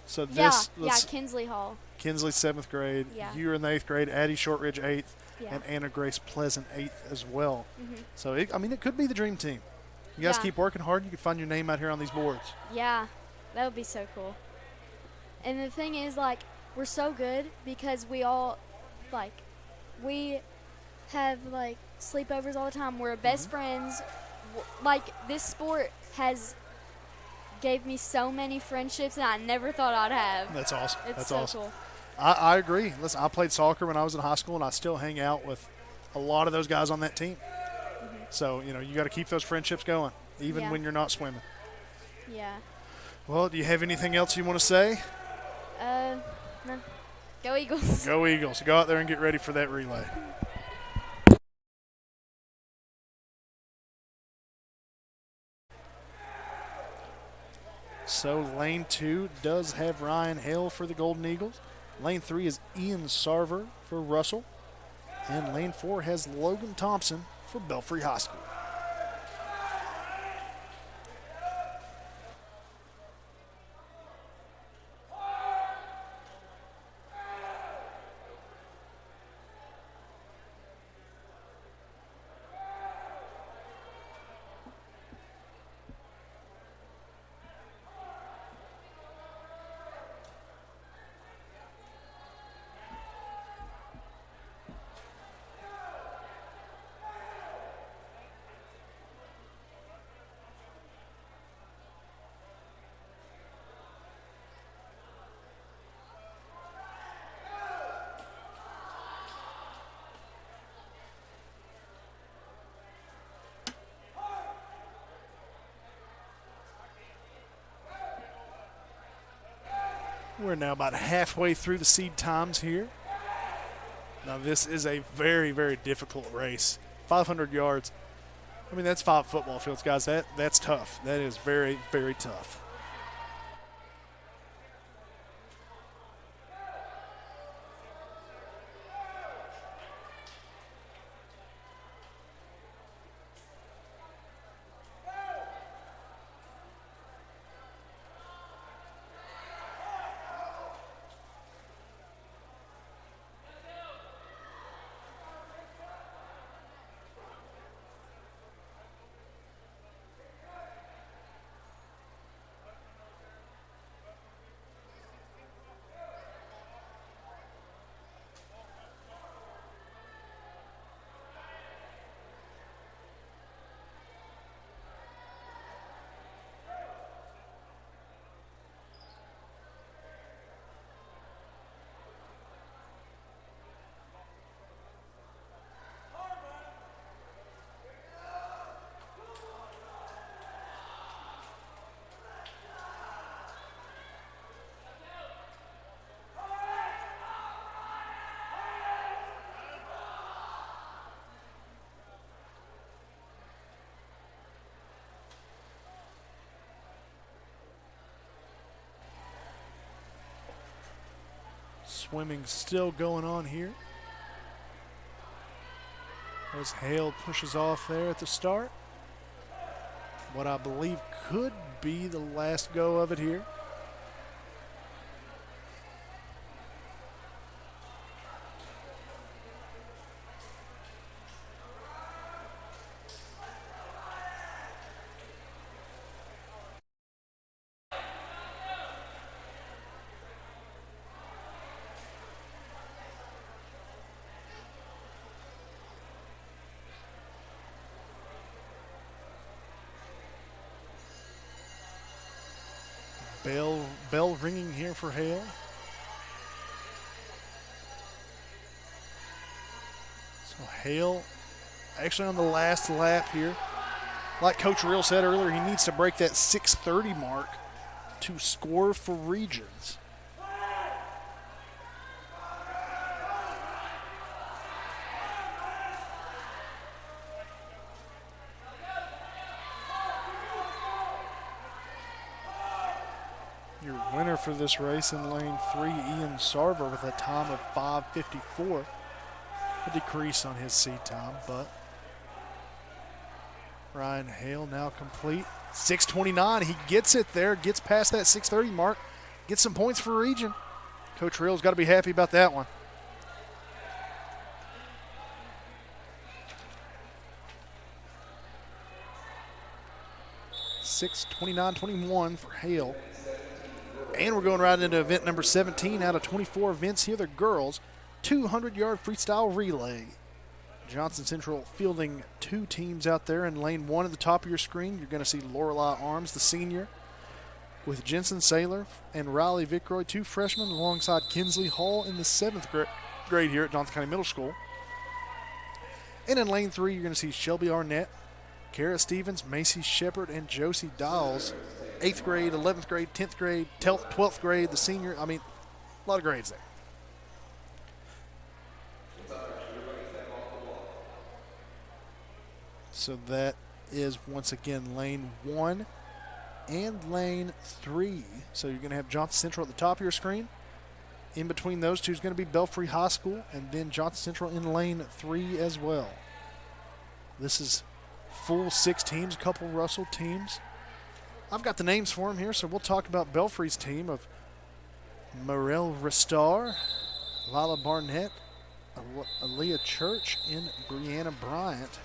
So Yeah, this, Kinsley Hall. Kinsley 7th grade. Yeah. You're in the 8th grade. Addie Shortridge 8th, Yeah. and Anna Grace Pleasant 8th as well. Mhm. So it could be the dream team. You guys Yeah. keep working hard. You can find your name out here on these boards. Yeah, that would be so cool. And the thing is, like, we're so good because we all, like, we have, like, sleepovers all the time. We're best friends. Like, this sport has gave me so many friendships that I never thought I'd have. That's awesome. It's That's so awesome. cool. I agree. Listen, I played soccer when I was in high school, and I still hang out with a lot of those guys on that team. So, you got to keep those friendships going, even Yeah. when you're not swimming. Yeah. Well, do you have anything else you want to say? No. Go Eagles. Go Eagles. Go out there and get ready for that relay. So lane 2 does have Ryan Hale for the Golden Eagles. Lane 3 is Ian Sarver for Russell. And lane 4 has Logan Thompson for Belfry High School. We're now about halfway through the seed times here. Now this is a very, very difficult race. 500 yards. I mean, that's 5 football fields, guys. That's tough. That is very, very tough. Swimming still going on here. As Hale pushes off there at the start. What I believe could be the last go of it here. Bell ringing here for Hale. So Hale actually on the last lap here. Like Coach Real said earlier, he needs to break that 6:30 mark to score for regions. Your winner for this race in lane 3, Ian Sarver, with a time of 5:54. A decrease on his seat time, but Ryan Hale now complete. 6:29, he gets it there, gets past that 6:30 mark, gets some points for region. Coach Real's got to be happy about that one. $6:29.21 for Hale. And we're going right into event number 17 out of 24 events here. The girls 200-yard freestyle relay. Johnson Central fielding 2 teams out there. In lane 1 at the top of your screen, you're going to see Lorelei Arms, the senior, with Jensen Saylor and Riley Vickroy, 2 freshmen, alongside Kinsley Hall in the 7th grade here at Johnson County Middle School. And in lane 3, you're going to see Shelby Arnett, Kara Stevens, Macy Shepard, and Josie Dowles. 8th grade, 11th grade, 10th grade, 12th grade, the senior. I mean, a lot of grades there. So that is, once again, lane 1 and lane 3. So you're going to have Johnson Central at the top of your screen. In between those two is going to be Belfry High School, and then Johnson Central in lane 3 as well. This is full 6 teams, a couple Russell teams. I've got the names for them here, so we'll talk about Belfry's team of Morel Ristar, Lila Barnett, Aaliyah Church, and Brina Bryant.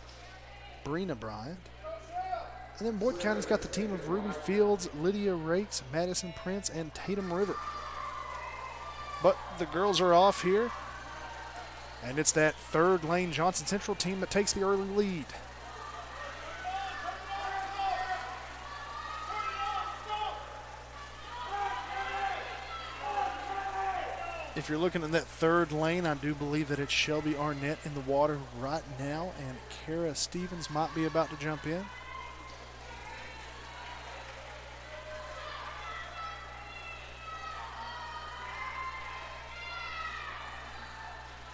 And then Boyd County's got the team of Ruby Fields, Lydia Rakes, Madison Prince, and Tatum River. But the girls are off here, and it's that 3rd lane Johnson Central team that takes the early lead. If you're looking in that 3rd lane, I do believe that it's Shelby Arnett in the water right now, and Kara Stevens might be about to jump in.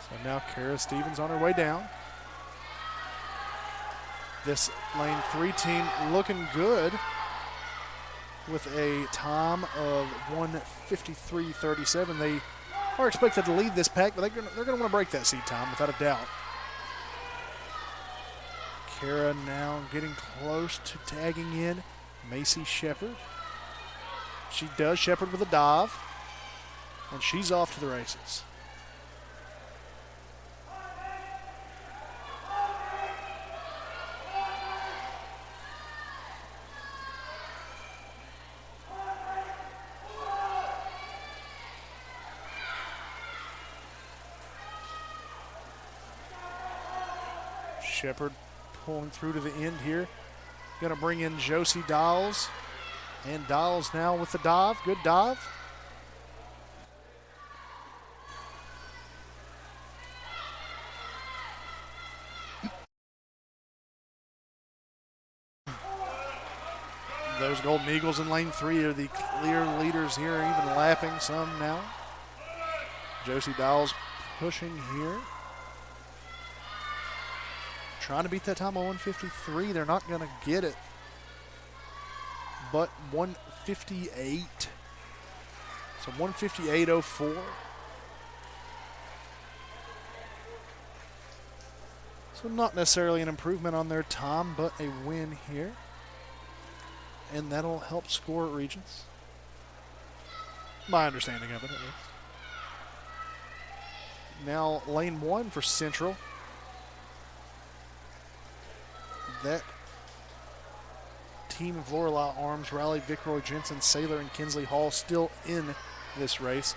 So now Kara Stevens on her way down. This lane 3 team looking good with a time of 1:53.37. They are expected to lead this pack, but they're going to want to break that seed time without a doubt. Kara now getting close to tagging in Macy Shepard. She does. Shepard with a dive, and she's off to the races. Shepard pulling through to the end here. Going to bring in Josie Dowles. And Dowles now with the dive. Good dive. Those Golden Eagles in lane 3 are the clear leaders here, even lapping some now. Josie Dowles pushing here. Trying to beat that time on 1:53. They're not going to get it. But 1:58. So 1:58.04. So not necessarily an improvement on their time, but a win here. And that'll help score at Regents. My understanding of it, at least. Now lane 1 for Central. That team of Lorelei Arms, Riley, Vickroy, Jensen, Saylor, and Kinsley Hall still in this race.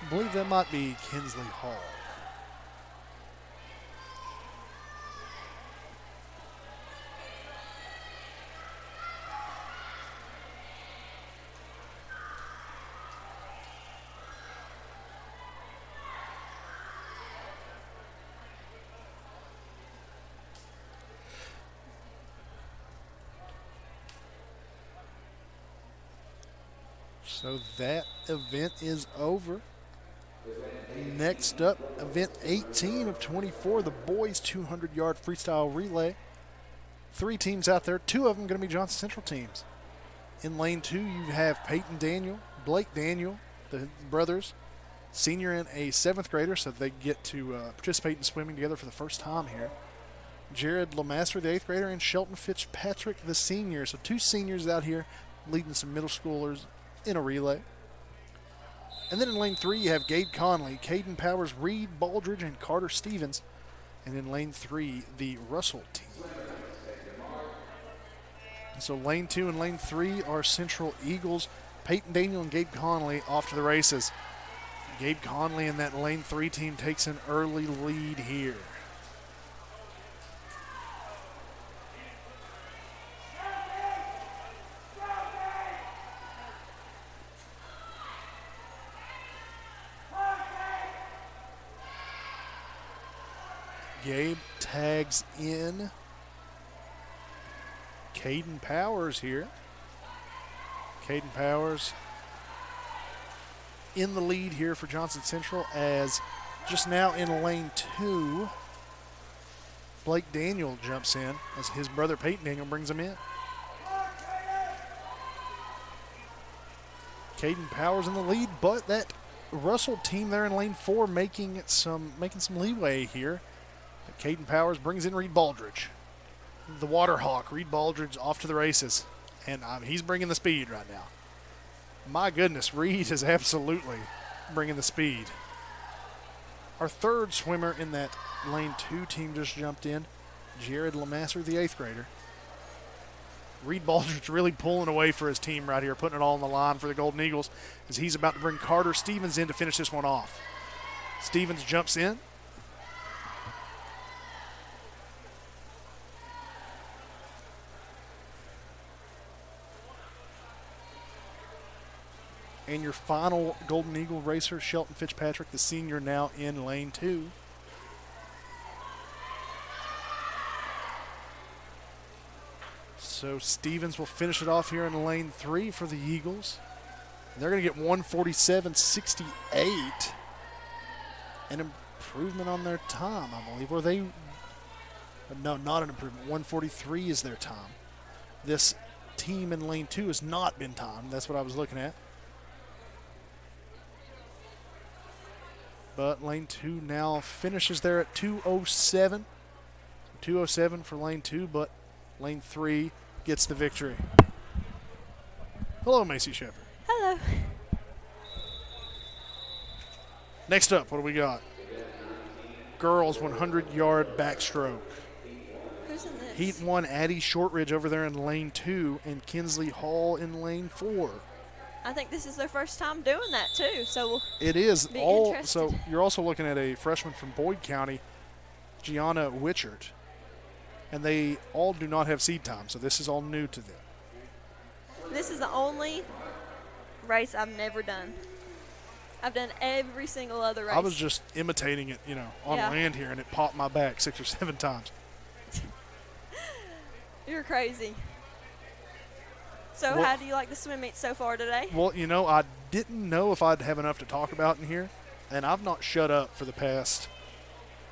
I believe that might be Kinsley Hall. So that event is over. Next up, event 18 of 24, the boys 200-yard freestyle relay. 3 teams out there, 2 of them going to be Johnson Central teams. In lane 2, you have Peyton Daniel, Blake Daniel, the brothers, senior and a 7th grader, so they get to participate in swimming together for the first time here. Jared Lemaster, the 8th grader, and Shelton Fitzpatrick, the senior. So 2 seniors out here leading some middle schoolers in a relay. And then in lane 3, you have Gabe Conley, Caden Powers, Reed Baldridge, and Carter Stevens. And in lane 3, the Russell team. So lane 2 and lane 3 are Central Eagles. Peyton Daniel and Gabe Conley off to the races. Gabe Conley and that lane 3 team takes an early lead here. Gabe tags in Caden Powers here. Caden Powers in the lead here for Johnson Central, as just now in lane 2, Blake Daniel jumps in as his brother Peyton Daniel brings him in. Caden Powers in the lead, but that Russell team there in lane 4 making some leeway here. Caden Powers brings in Reed Baldridge. The Waterhawk, Reed Baldridge, off to the races. And he's bringing the speed right now. My goodness, Reed is absolutely bringing the speed. Our 3rd swimmer in that lane 2 team just jumped in, Jared Lemaster, the 8th grader. Reed Baldridge really pulling away for his team right here, putting it all on the line for the Golden Eagles, as he's about to bring Carter Stevens in to finish this one off. Stevens jumps in. And your final Golden Eagle racer, Shelton Fitzpatrick, the senior, now in lane 2. So Stevens will finish it off here in lane 3 for the Eagles. They're going to get 1:47.68. An improvement on their time, I believe. Or they, no, not an improvement. 1:43 is their time. This team in lane 2 has not been timed. That's what I was looking at. But lane 2 now finishes there at 2:07. 2:07 for lane 2, but lane 3 gets the victory. Hello, Macy Shepard. Hello. Next up, what do we got? Girls 100-yard backstroke. Who's in this? Heat 1, Addie Shortridge over there in lane 2, and Kinsley Hall in lane 4. I think this is their first time doing that too, so It is. be All interested. so you're also looking at a freshman from Boyd County, Gianna Wichert, and they all do not have seed time, so this is all new to them. This is the only race I've never done. I've done every single other race. I was just imitating it, on Yeah. land here, and it popped my back 6 or 7 times. You're crazy. So Well- how do you like the swim meet so far today? Well, I didn't know if I'd have enough to talk about in here, and I've not shut up for the past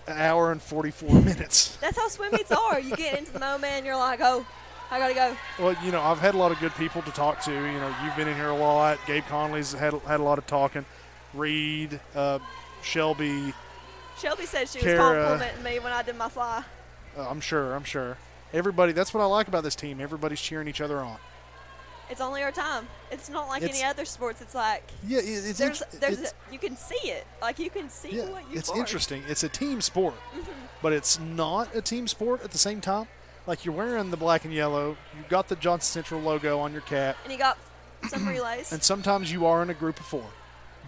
hour and 44 minutes. That's how swim meets are. You get into the moment and you're like, oh, I got to go. Well, I've had a lot of good people to talk to. You've been in here a lot. Gabe Conley's had a lot of talking. Reed, Shelby. Shelby said she was Kara. complimenting me when I did my fly. I'm sure. Everybody, that's what I like about this team. Everybody's cheering each other on. It's only our time. It's not like It's- any other sports. It's like Yeah, you can see it. Like you can see what you. It's interesting. It's a team sport, but it's not a team sport at the same time. Like you're wearing the black and yellow. You've got the Johnson Central logo on your cap. And you got some relays. And sometimes you are in a group of 4.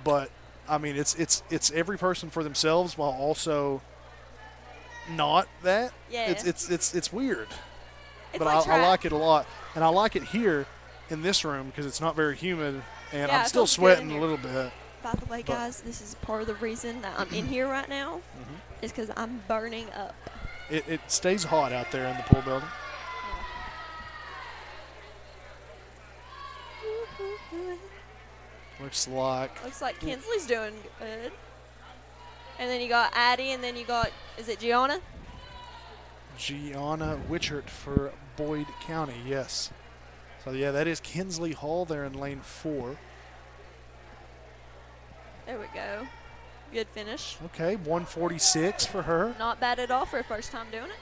But I mean, it's every person for themselves while also not that. Yeah. It's weird. It's But like I track. like it a lot, and I like it here in this room because it's not very humid, and Yeah, I'm it still feels good in sweating a here. little bit. By the way, But- guys, this is part of the reason that I'm in here right now. Is because I'm burning up. It stays hot out there in the pool building. Looks like Kinsley's doing good. And then you got Addie, and then you got, is it Gianna? Gianna Witchert for Boyd County, yes. So, yeah, that is Kinsley Hall there in lane 4. There we go. Good finish. Okay, 146 for her, Not bad at all for a first time doing it.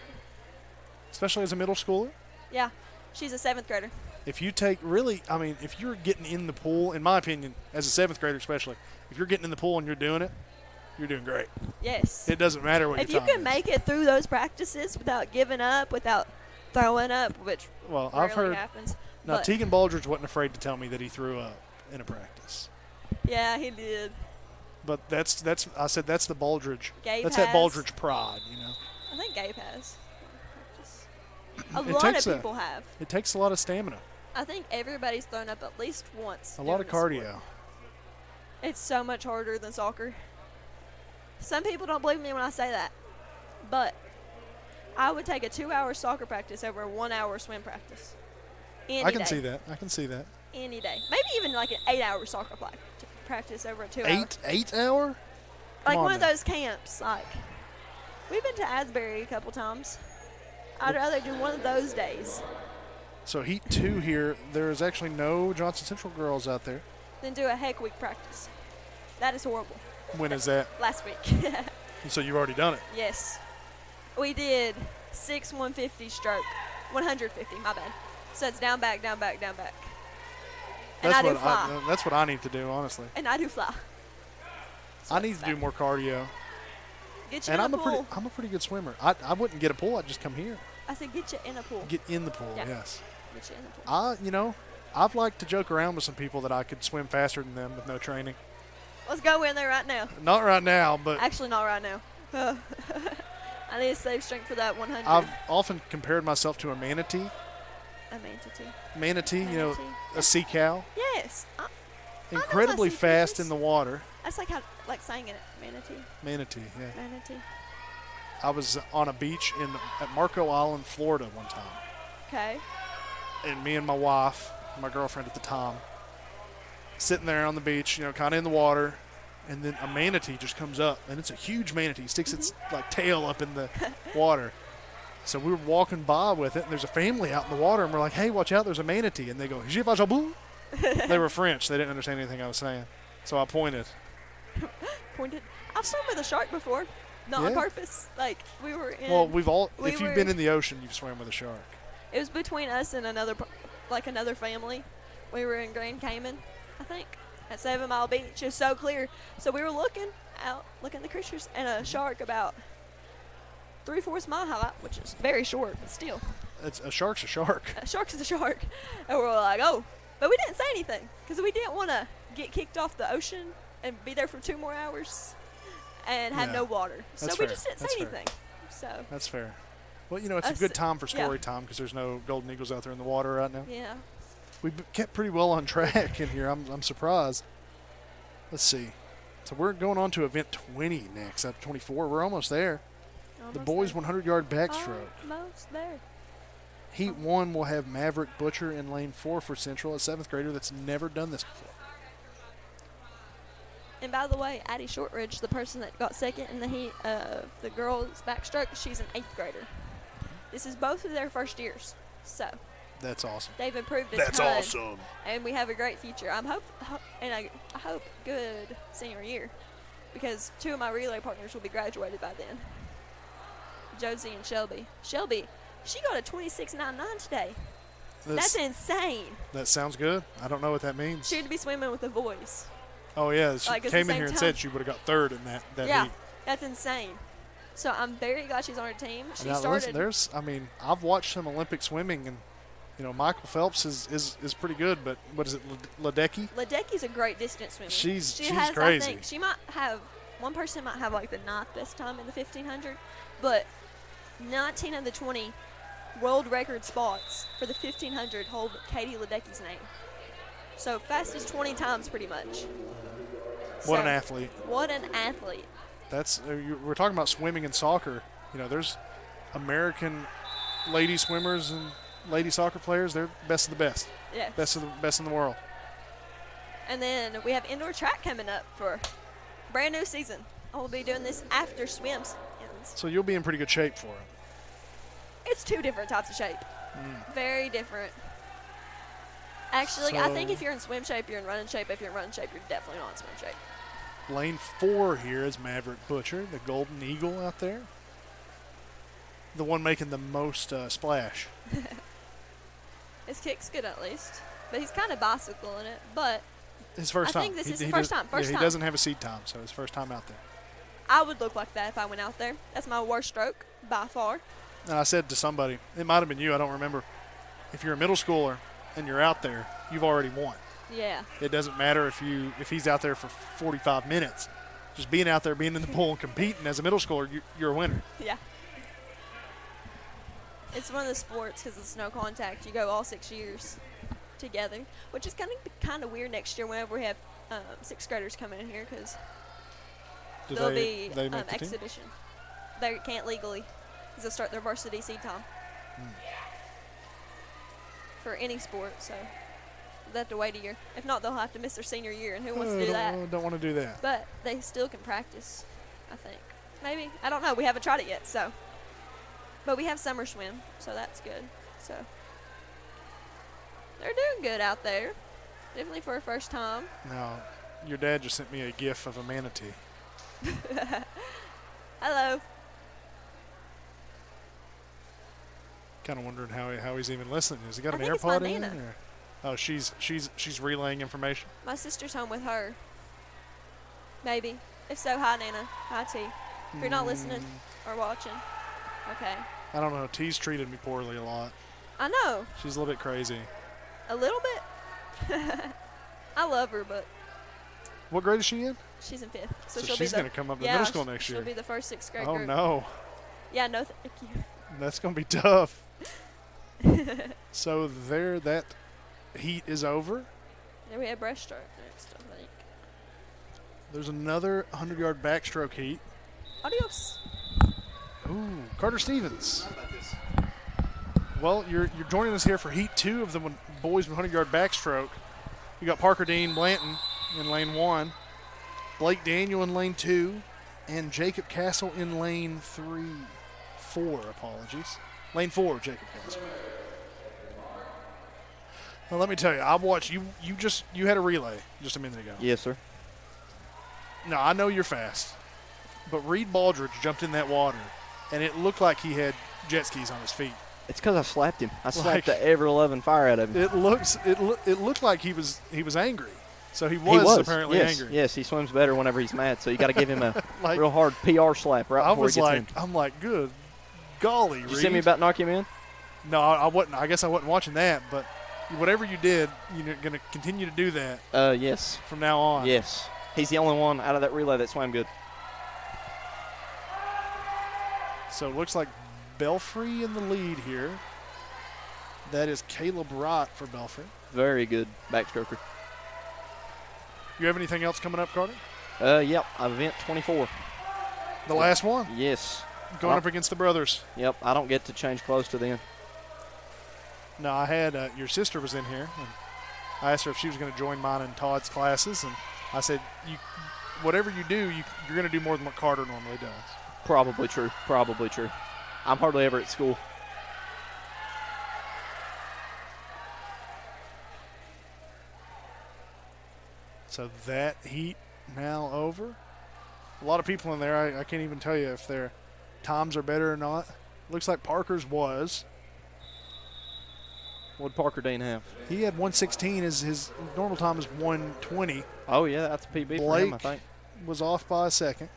especially as a middle schooler. Yeah, she's a 7th grader. If you take if you're getting in the pool, in my opinion, as a 7th grader especially, if you're getting in the pool and you're doing it, you're doing great. Yes. It doesn't matter what If your you time can make it through those practices without giving up, without throwing up, which Well, rarely I've heard. happens. Now, but Tegan Baldridge wasn't afraid to tell me that he threw up in a practice. yeah, he did. But I said that's the Baldridge. Gabe That's that has. Baldridge pride, you know. I think Gabe has. A It lot takes of people have. It takes a lot of stamina, I think everybody's thrown up at least once. a lot of doing this cardio. sport. It's so much harder than soccer. Some people don't believe me when I say that, but I would take a 2-hour soccer practice over a 1-hour swim practice. Any I can day. see that. I can see that. Any day. Maybe even like an 8-hour soccer practice over a 2-hour. 8 hour? Like Come one on of now. those camps. Like, we've been to Asbury a couple times. I'd rather do one of those days So Heat 2 here. There is actually no Johnson Central girls out there. than do a heck week practice. That is horrible. When is that? Last week. So you've already done it. Yes. We did 6 150 stroke. 150, my bad. So it's down, back, down, back, down, back. And I do fly. That's what I need to do, honestly. And I do fly. I need to do more cardio. Get you And in a pool. I'm a pretty good swimmer. I wouldn't get a pool. I'd just come here. I said get you in a pool. Get in the pool. Yeah. Yes. Get you in the pool. I've liked to joke around with some people that I could swim faster than them with no training. Let's go in there right now. Not right now, but Actually, not right now. I need to save strength for that 100. I've often compared myself to a manatee. A manatee. Manatee, you know, a sea cow. Yes. Incredibly fast in the water. That's like saying it. Manatee. Manatee, yeah. Manatee. I was on a beach at Marco Island, Florida one time. Okay. And me and my wife, my girlfriend at the time, sitting there on the beach, kind of in the water, and then a manatee just comes up, and it's a huge manatee, sticks its tail up in the water. So we were walking by with it, and there's a family out in the water, and we're like, hey, watch out, there's a manatee. And they go, they were French. They didn't understand anything I was saying. So I pointed. Pointed. I've swum with a shark before. Not on Yeah. purpose. Like, we were in. Well, we if you've were- been in the ocean, you've swam with a shark. It was between us and another family. We were in Grand Cayman, I think, at 7 Mile Beach. It was so clear. So we were looking at the creatures, and a shark about 3/4 mile high, which is very short, but still. A shark's a shark. A shark is a shark. And we're like, oh. But we didn't say anything because we didn't want to get kicked off the ocean and be there for 2 more hours and have Yeah. no water. So That's we fair. just didn't say That's fair. anything. So. That's fair. Well, it's a Us- good time for yeah. story time because there's no golden eagles out there in the water right now. Yeah. We've kept pretty well on track in here. I'm surprised. Let's see. So we're going on to event 20 next. At 24, we're almost there. The boys' 100-yard backstroke. Almost there. Heat 1 will have Maverick Butcher in lane 4 for Central, a 7th grader that's never done this before. And by the way, Addie Shortridge, the person that got second in the heat of the girls' backstroke, she's an 8th grader. This is both of their first years. So That's awesome. they've improved a That's ton. awesome. And we have a great future. I hope good senior year because 2 of my relay partners will be graduated by then. Josie and Shelby. Shelby, she got a 26.99 today. That's insane. That sounds good. I don't know what that means. She would be swimming with the boys. Oh, yeah. She Like, it's came the in here same and time. said she would have got third in that Yeah, heat. that's insane. So I'm very glad she's on her team. She Now, started. listen, I've watched some Olympic swimming, and, Michael Phelps is pretty good, but what is it, Ledecky? Ledecky's a great distance swimmer. She's has, crazy. I think she might have, one person might have like the 9th best time in the 1500, but 19 of the 20 world record spots for the 1500 hold Katie Ledecky's name. So fastest 20 times pretty much. What an athlete. What an athlete. We're talking about swimming and soccer. There's American lady swimmers and lady soccer players. They're best of the best. Yeah. Best in the world. And then we have indoor track coming up for brand new season. I will be doing this after swims ends. So you'll be in pretty good shape for it. It's 2 different types of shape. Very different. Actually, I think if you're in swim shape, you're in running shape. If you're in running shape, you're definitely not in swim shape. Lane 4 here is Maverick Butcher, the Golden Eagle out there. The one making the most splash. His kick's good at least. But he's kind of bicycling it. But His first time. I think this is his first time. First time. He doesn't have a seed time, so his first time out there. I would look like that if I went out there. That's my worst stroke by far. And I said to somebody, it might have been you, I don't remember, if you're a middle schooler and you're out there, you've already won. Yeah. It doesn't matter if he's out there for 45 minutes. Just being out there, being in the pool and competing as a middle schooler, you're a winner. Yeah. It's one of the sports because it's no contact. You go all 6 years together, which is kind of weird next year whenever we have 6th graders coming in here because there'll be they make the team? exhibition. They can't legally because they'll start their varsity seed time for any sport. So they'll have to wait a year. If not, they'll have to miss their senior year, and who wants to do that? Don't want to do that. But they still can practice, I think. Maybe. I don't know. We haven't tried it yet, so. But we have summer swim, so that's good. So they're doing good out there. Definitely for a first time. Now, your dad just sent me a gif of a manatee. Hello. Kind of wondering how he's even listening. Has he got I an think it's my AirPod in? Nana. Or? Oh, she's relaying information. My sister's home with her. Maybe. If so, hi, Nana. Hi, T. If you're not listening or watching, okay. I don't know. T's treated me poorly a lot. I know. She's a little bit crazy. A little bit. I love her, but What grade is she in? she's in 5th. So she'll she's be going to come up to middle school next year. She'll be the first 6th grade Oh, group. no. Yeah, no, thank you. That's going to be tough. So that heat is over. Yeah, we have breaststroke next, I think. There's another 100-yard backstroke heat. Adios. Ooh, Carter Stevens. Well, you're joining us here for Heat 2 of the boys 100-yard backstroke. You got Parker Dean Blanton in lane 1, Blake Daniel in lane 2, and Jacob Castle in lane 4, apologies. Lane 4, Jacob Castle. Now, let me tell you, I watched you had a relay just a minute ago. Yes, sir. Now, I know you're fast, but Reed Baldridge jumped in that water, and it looked like he had jet skis on his feet. It's because I slapped him. I slapped the ever-loving fire out of him. It looked like he was angry. So he was apparently angry. Yes, he swims better whenever he's mad. So you got to give him a Like- real hard PR slap right before he gets in. I'm like, good golly, Did you Reed. see me about knock him in? No, I wasn't. I guess I wasn't watching that. But whatever you did, you're going to continue to do that. Yes. From now on. Yes. He's the only one out of that relay that swam good. So it looks like Belfry in the lead here. That is Caleb Rott for Belfry. Very good backstroker. You have anything else coming up, Carter? Yep, event 24. The last one? Yes. Going up against the brothers. Yep, I don't get to change clothes to them. No, I had your sister was in here, and I asked her if she was going to join mine and Todd's classes, and I said, whatever you do, you're going to do more than what Carter normally does. Probably true. Probably true. I'm hardly ever at school. So that heat now over. A lot of people in there, I can't even tell you if they're times are better or not. Looks like Parker's was. What did Parker Dean have? He had 116. His normal time is 120. Oh, yeah, that's a PB for him, I think. Was off by a second.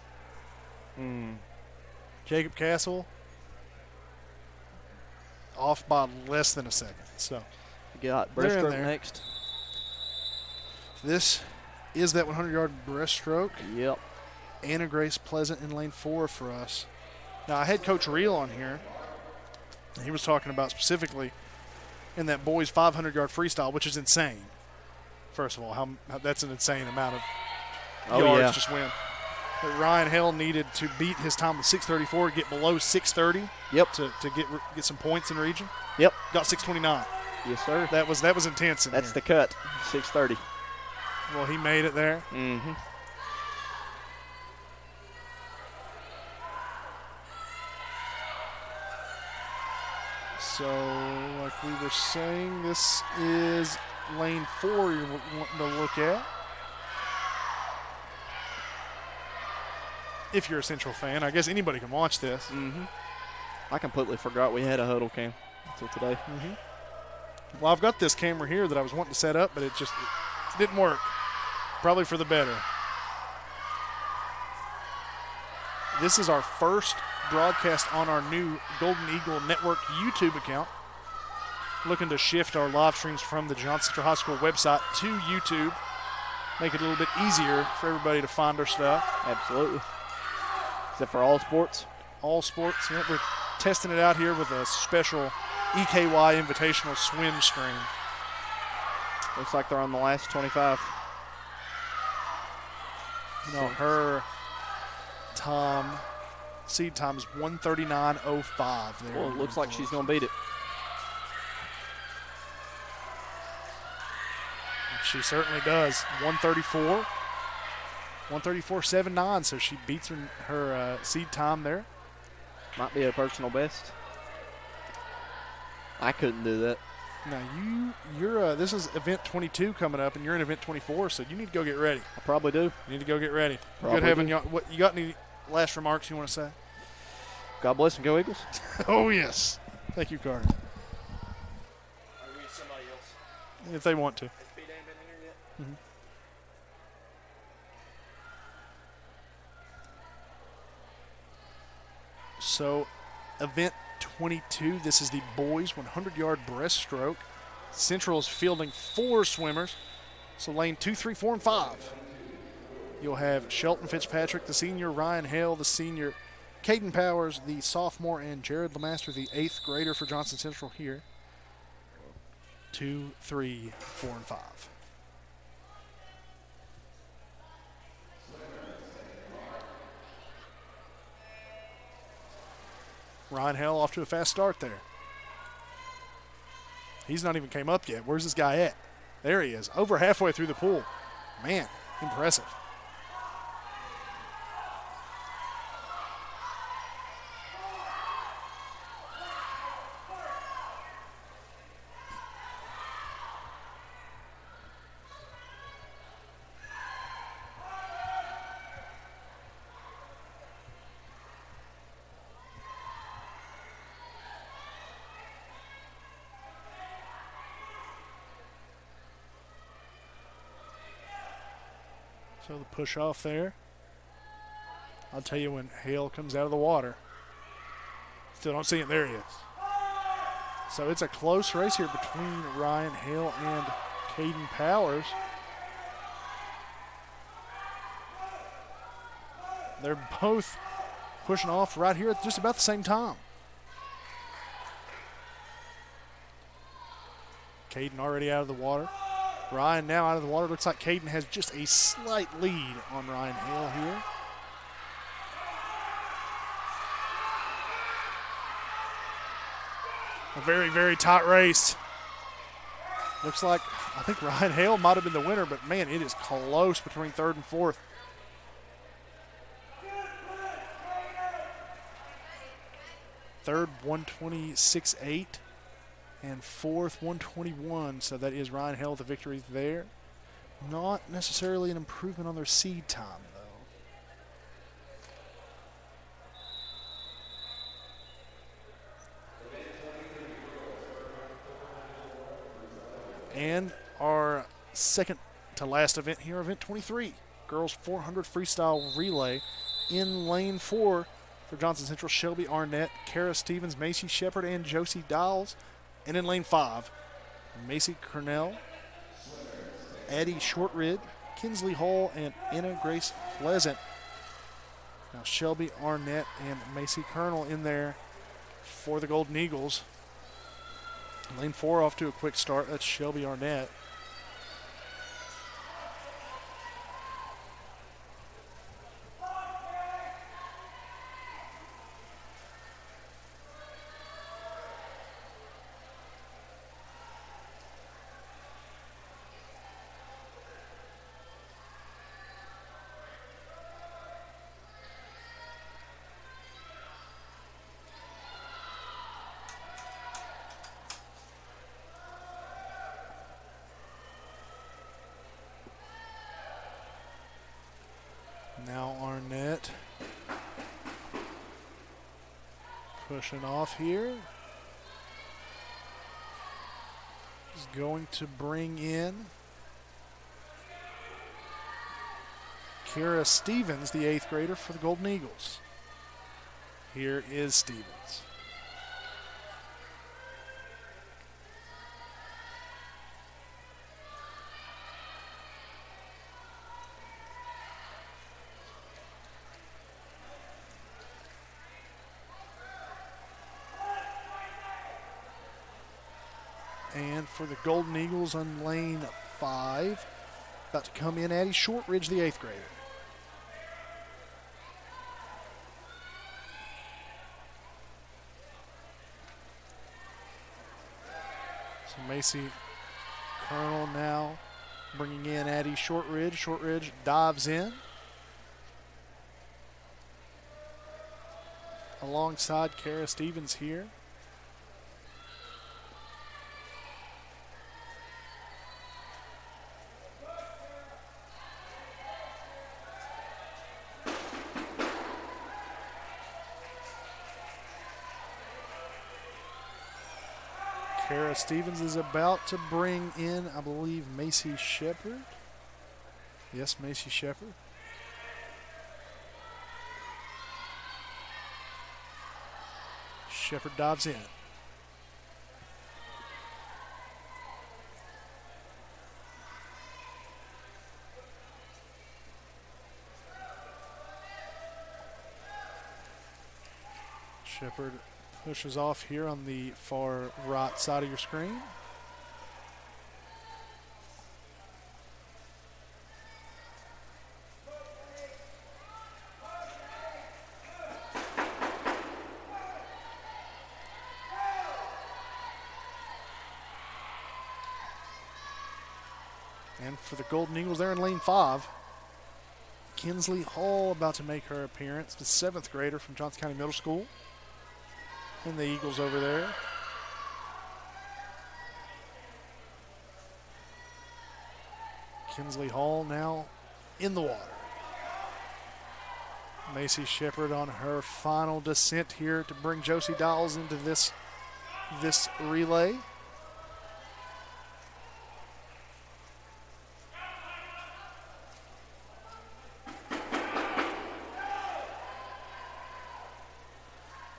Jacob Castle off by less than a second. So you got they're in breaststroke there. next. This is that 100-yard breaststroke. Yep. Anna Grace Pleasant in lane 4 for us. Now, I had Coach Reel on here, and he was talking about specifically in that boys 500-yard freestyle, which is insane. First of all, how that's an insane amount of yards just win. But Ryan Hale needed to beat his time with 6:34, get below 6:30. Yep. To get some points in region. Yep. Got 6:29. Yes, sir. That was intense. That's the cut. 6:30. Well, he made it there. Mm-hmm. So, like we were saying, this is lane 4 you're wanting to look at. If you're a Central fan, I guess anybody can watch this. Mm-hmm. I completely forgot we had a huddle cam until today. Mm-hmm. Well, I've got this camera here that I was wanting to set up, but it didn't work. Probably for the better. This is our first broadcast on our new Golden Eagle Network YouTube account. Looking to shift our live streams from the Johnson Central High School website to YouTube. Make it a little bit easier for everybody to find our stuff. Absolutely. Is that for all sports? All sports. Yeah, we're testing it out here with a special EKY Invitational swim stream. Looks like they're on the last 25. No, her seed time is 1:39.05. There. Well, it looks like she's going to beat it. She certainly does. 1:34. 1:34.79, so she beats her seed time there. Might be a personal best. I couldn't do that. Now you're this is event 22 coming up, and you're in event 24, so you need to go get ready. I probably do. You need to go get ready. Probably Good heaven, do. what you got? Any last remarks you want to say? God bless and go Eagles. Oh yes, thank you, Carter. If they want to. Mm-hmm. So, event 22, this is the boys 100-yard breaststroke. Central is fielding 4 swimmers. So lane 2, 3, 4, and 5. You'll have Shelton Fitzpatrick, the senior, Ryan Hale, the senior, Caden Powers, the sophomore, and Jared Lemaster, the 8th grader for Johnson Central here. 2, 3, 4, and 5. Ryan Hale off to a fast start there. He's not even came up yet. Where's this guy at? There he is, over halfway through the pool. Man, impressive. So the push off there. I'll tell you when Hale comes out of the water. Still don't see him. There he is. So it's a close race here between Ryan Hale and Caden Powers. They're both pushing off right here at just about the same time. Caden already out of the water. Ryan now out of the water. Looks like Caden has just a slight lead on Ryan Hale here. A very, very tight race. Looks like, I think Ryan Hale might have been the winner, but man, it is close between third and fourth. Third, 126.8. And fourth, 121. So that is Ryan Hale with the victory there. Not necessarily an improvement on their seed time, though. And our second to last event here, event 23, girls 400 freestyle relay in lane 4 for Johnson Central, Shelby Arnett, Kara Stevens, Macy Shepard, and Josie Dials. And in lane 5, Macy Cornell, Addie Shortridge, Kinsley Hall, and Anna Grace Pleasant. Now Shelby Arnett and Macy Colonel in there for the Golden Eagles. Lane 4 off to a quick start. That's Shelby Arnett. Now Arnett pushing off here. Is going to bring in Kara Stevens, the 8th grader for the Golden Eagles. Here is Stevens. And for the Golden Eagles on lane 5, about to come in Addie Shortridge, the 8th grader. So Macy Colonel now bringing in Addie Shortridge. Shortridge dives in. Alongside Kara Stevens here. Kara Stevens is about to bring in, I believe, Macy Shepard. Yes, Macy Shepard. Shepard dives in. Shepard pushes off here on the far right side of your screen. And for the Golden Eagles, they're in lane 5. Kinsley Hall about to make her appearance, the 7th grader from Johnson County Middle School. And the Eagles over there. Kinsley Hall now in the water. Macy Shepard on her final descent here to bring Josie Dials into this relay.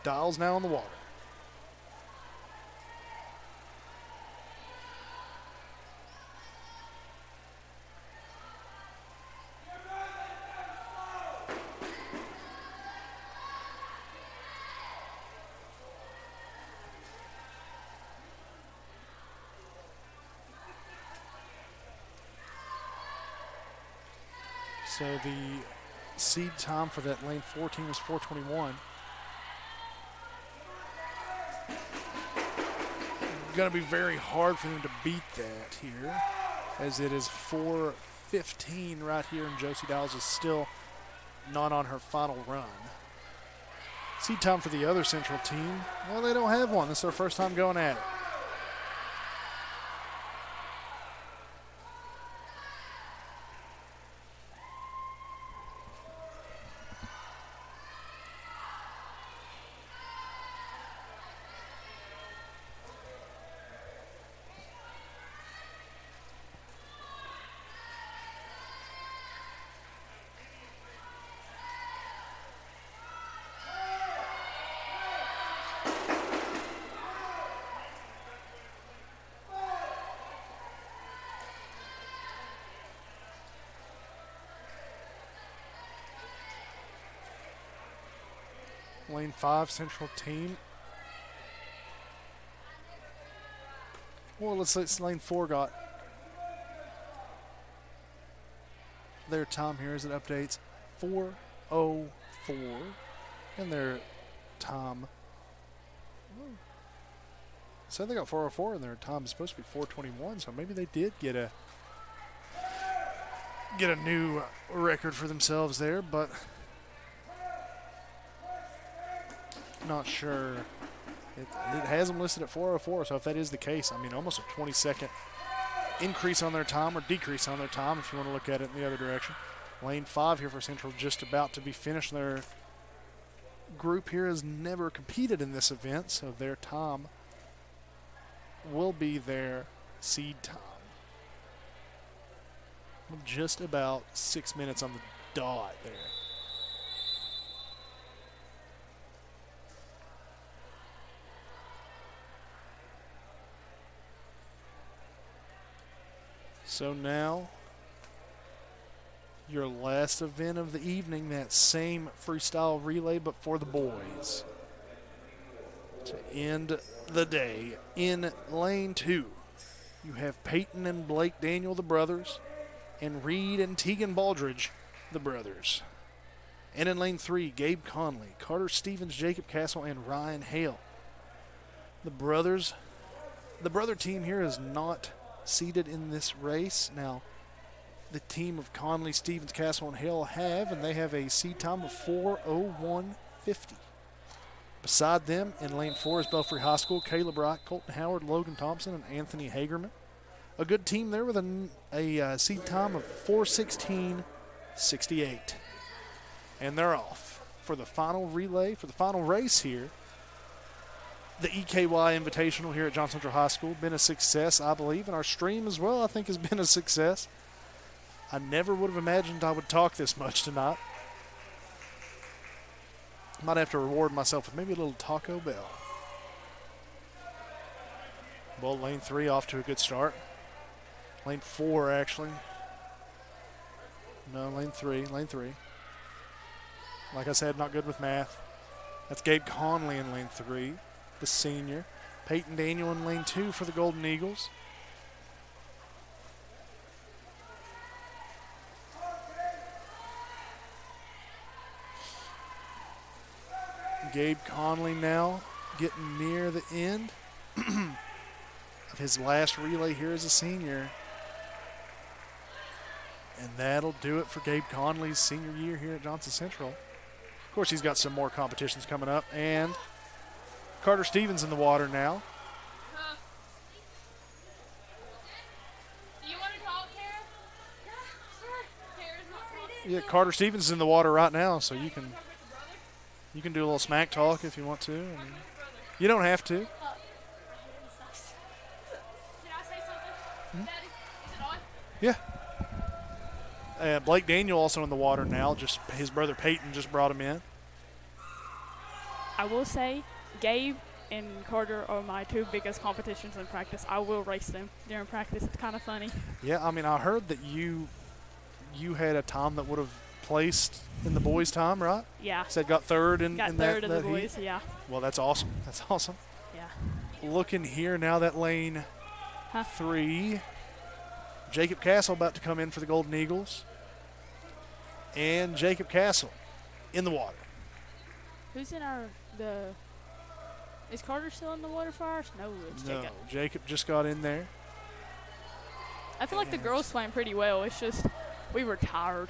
Dials now in the water. So the seed time for that lane 14 was 4:21. Going to be very hard for them to beat that here, as it is 4:15 right here, and Josie Dials is still not on her final run. Seed time for the other Central team, well, they don't have one. This is their first time going at it. Lane 5 Central team. Well, let's say Lane 4 got their time here as it updates 4:04, and their time. So they got 4:04, and their time is supposed to be 4:21. So maybe they did get a new record for themselves there, but not sure. It has them listed at 4:04. So if that is the case, I mean, almost a 20-second increase on their time or decrease on their time if you want to look at it in the other direction. Lane 5 here for Central just about to be finished. Their group here has never competed in this event, so their time will be their seed time. Just about 6 minutes on the dot there. So now, your last event of the evening, that same freestyle relay, but for the boys. To end the day, in lane 2, you have Peyton and Blake Daniel, the brothers, and Reed and Tegan Baldridge, the brothers. And in lane 3, Gabe Conley, Carter Stevens, Jacob Castle, and Ryan Hale. The brother team here is not seated in this race. Now, the team of Conley, Stevens, Castle, and Hale have, and they have a seed time of 4:01:50. Beside them, in lane 4 is Belfry High School, Caleb Wright, Colton Howard, Logan Thompson, and Anthony Hagerman. A good team there with a seed time of 4:16:68. And they're off for the final relay, for the final race here. The EKY Invitational here at John Central High School. Been a success, I believe, and our stream as well, I think, has been a success. I never would have imagined I would talk this much tonight. Might have to reward myself with maybe a little Taco Bell. Well, lane 3 off to a good start. Lane 4, actually. No, lane 3. Like I said, not good with math. That's Gabe Conley in lane 3, the senior. Peyton Daniel in lane 2 for the Golden Eagles. Gabe Conley now getting near the end of his last relay here as a senior. And that'll do it for Gabe Conley's senior year here at Johnson Central. Of course, he's got some more competitions coming up. And Carter Stevens in the water now. Do you want to talk, Kara? Yeah, Carter Stevens is in the water right now, so you can do a little smack talk if you want to. I mean, you don't have to. Can I say something? Daddy, is it on? Yeah. Blake Daniel also in the water now. Just his brother Peyton just brought him in. I will say, Gabe and Carter are my two biggest competitions in practice. I will race them during practice. It's kind of funny. Yeah, I mean, I heard that you had a time that would have placed in the boys' time, right? Yeah. Said got third in Got in third that in the heat? boys, yeah. Well, that's awesome. That's awesome. Yeah. Looking here now, that lane 3. Jacob Castle about to come in for the Golden Eagles. And Jacob Castle in the water. Who's in is Carter still in the water for ours? No, it's Jacob. Jacob just got in there. I feel like the girls swam pretty well. It's just we were tired.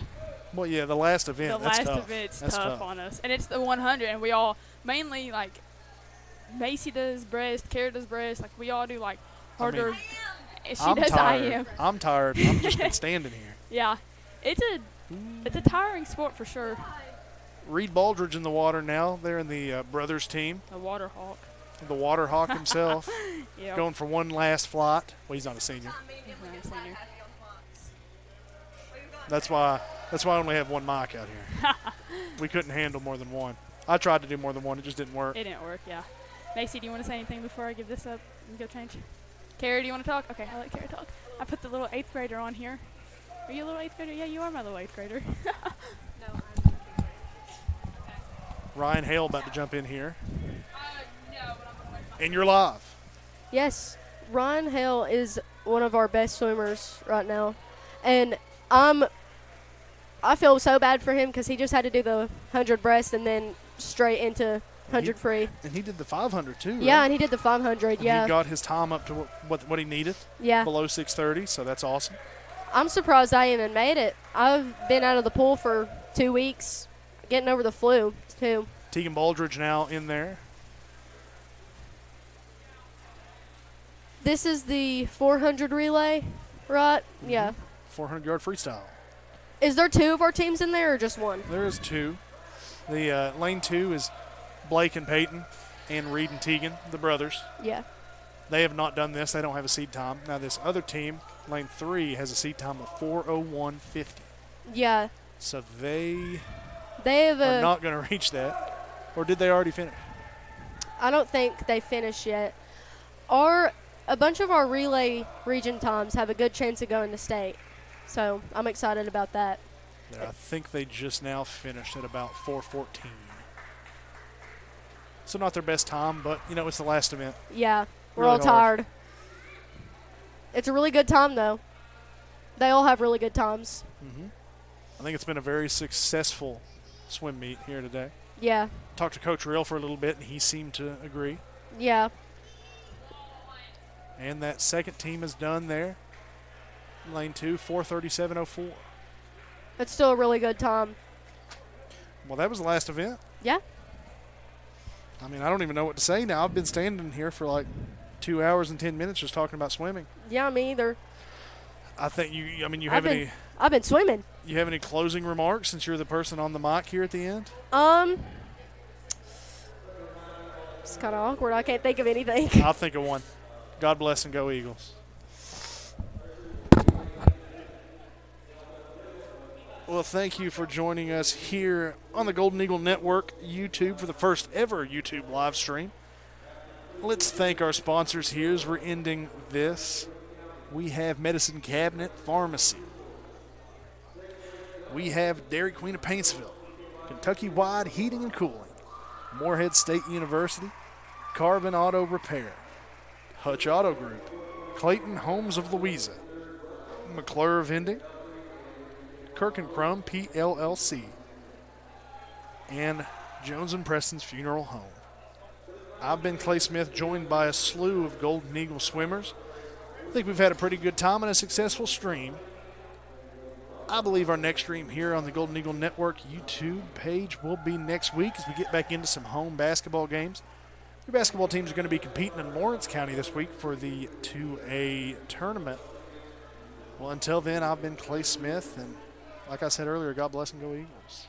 Well, yeah, the last event. The last event's tough on us. And it's the 100, and we all mainly, like, Macy does breast, Kara does breast. Like, we all do, like, harder. I'm does tired. IM. I'm tired. I'm just been standing here. Yeah. It's a tiring sport for sure. Reed Baldridge in the water now. They're in the brothers team. The Water Hawk. The Water Hawk himself. Yep. Going for one last flight. Well, he's not a senior. He's not a senior. That's why I only have one mic out here. We couldn't handle more than one. I tried to do more than one. It just didn't work. It didn't work, yeah. Macy, do you want to say anything before I give this up and go change? Kara, do you want to talk? Okay, I'll let Kara talk. I put the little 8th grader on here. Are you a little 8th grader? Yeah, you are my little 8th grader. Ryan Hale about to jump in here. And you're live. Yes, Ryan Hale is one of our best swimmers right now. And I feel so bad for him because he just had to do the 100 breast and then straight into 100 free. And he did the 500 too, Yeah, right? and he did the 500, yeah. He got his time up to what he needed. Yeah. Below 6:30, so that's awesome. I'm surprised I even made it. I've been out of the pool for 2 weeks, getting over the flu, too. Tegan Baldridge now in there. This is the 400 relay, right? Yeah. 400-yard freestyle. Is there 2 of our teams in there or just 1? There is 2. The lane 2 is Blake and Peyton and Reed and Tegan, the brothers. Yeah. They have not done this. They don't have a seed time. Now this other team, lane 3, has a seed time of 4:01:50. Yeah. So they have are not going to reach that. Or did they already finish? I don't think they finished yet. A bunch of our relay region times have a good chance of going to state. So I'm excited about that. Yeah, I think they just now finished at about 4:14. So not their best time, but, it's the last event. Yeah, we're Really all tired. It's a really good time, though. They all have really good times. I think it's been a very successful swim meet here today. Yeah. Talked to Coach Real for a little bit, and he seemed to agree. Yeah. And that second team is done there. Lane 2, 4:37:04. It's still a really good time. Well, that was the last event. Yeah. I mean, I don't even know what to say now. I've been standing here for like 2 hours and 10 minutes just talking about swimming. Yeah, me either. I think I've been swimming. You have any closing remarks since you're the person on the mic here at the end? It's kind of awkward. I can't think of anything. I'll think of one. God bless and go Eagles. Well, thank you for joining us here on the Golden Eagle Network YouTube for the first ever YouTube live stream. Let's thank our sponsors here as we're ending this. We have Medicine Cabinet Pharmacy. We have Dairy Queen of Paintsville, Kentucky Wide Heating and Cooling, Morehead State University, Carbon Auto Repair, Hutch Auto Group, Clayton Homes of Louisa, McClure Vending, Kirk and Crum PLLC, and Jones and Preston's Funeral Home. I've been Clay Smith, joined by a slew of Golden Eagle swimmers. I think we've had a pretty good time and a successful stream. I believe our next stream here on the Golden Eagle Network YouTube page will be next week as we get back into some home basketball games. Your basketball teams are going to be competing in Lawrence County this week for the 2A tournament. Well, until then, I've been Clay Smith, and like I said earlier, God bless and go Eagles.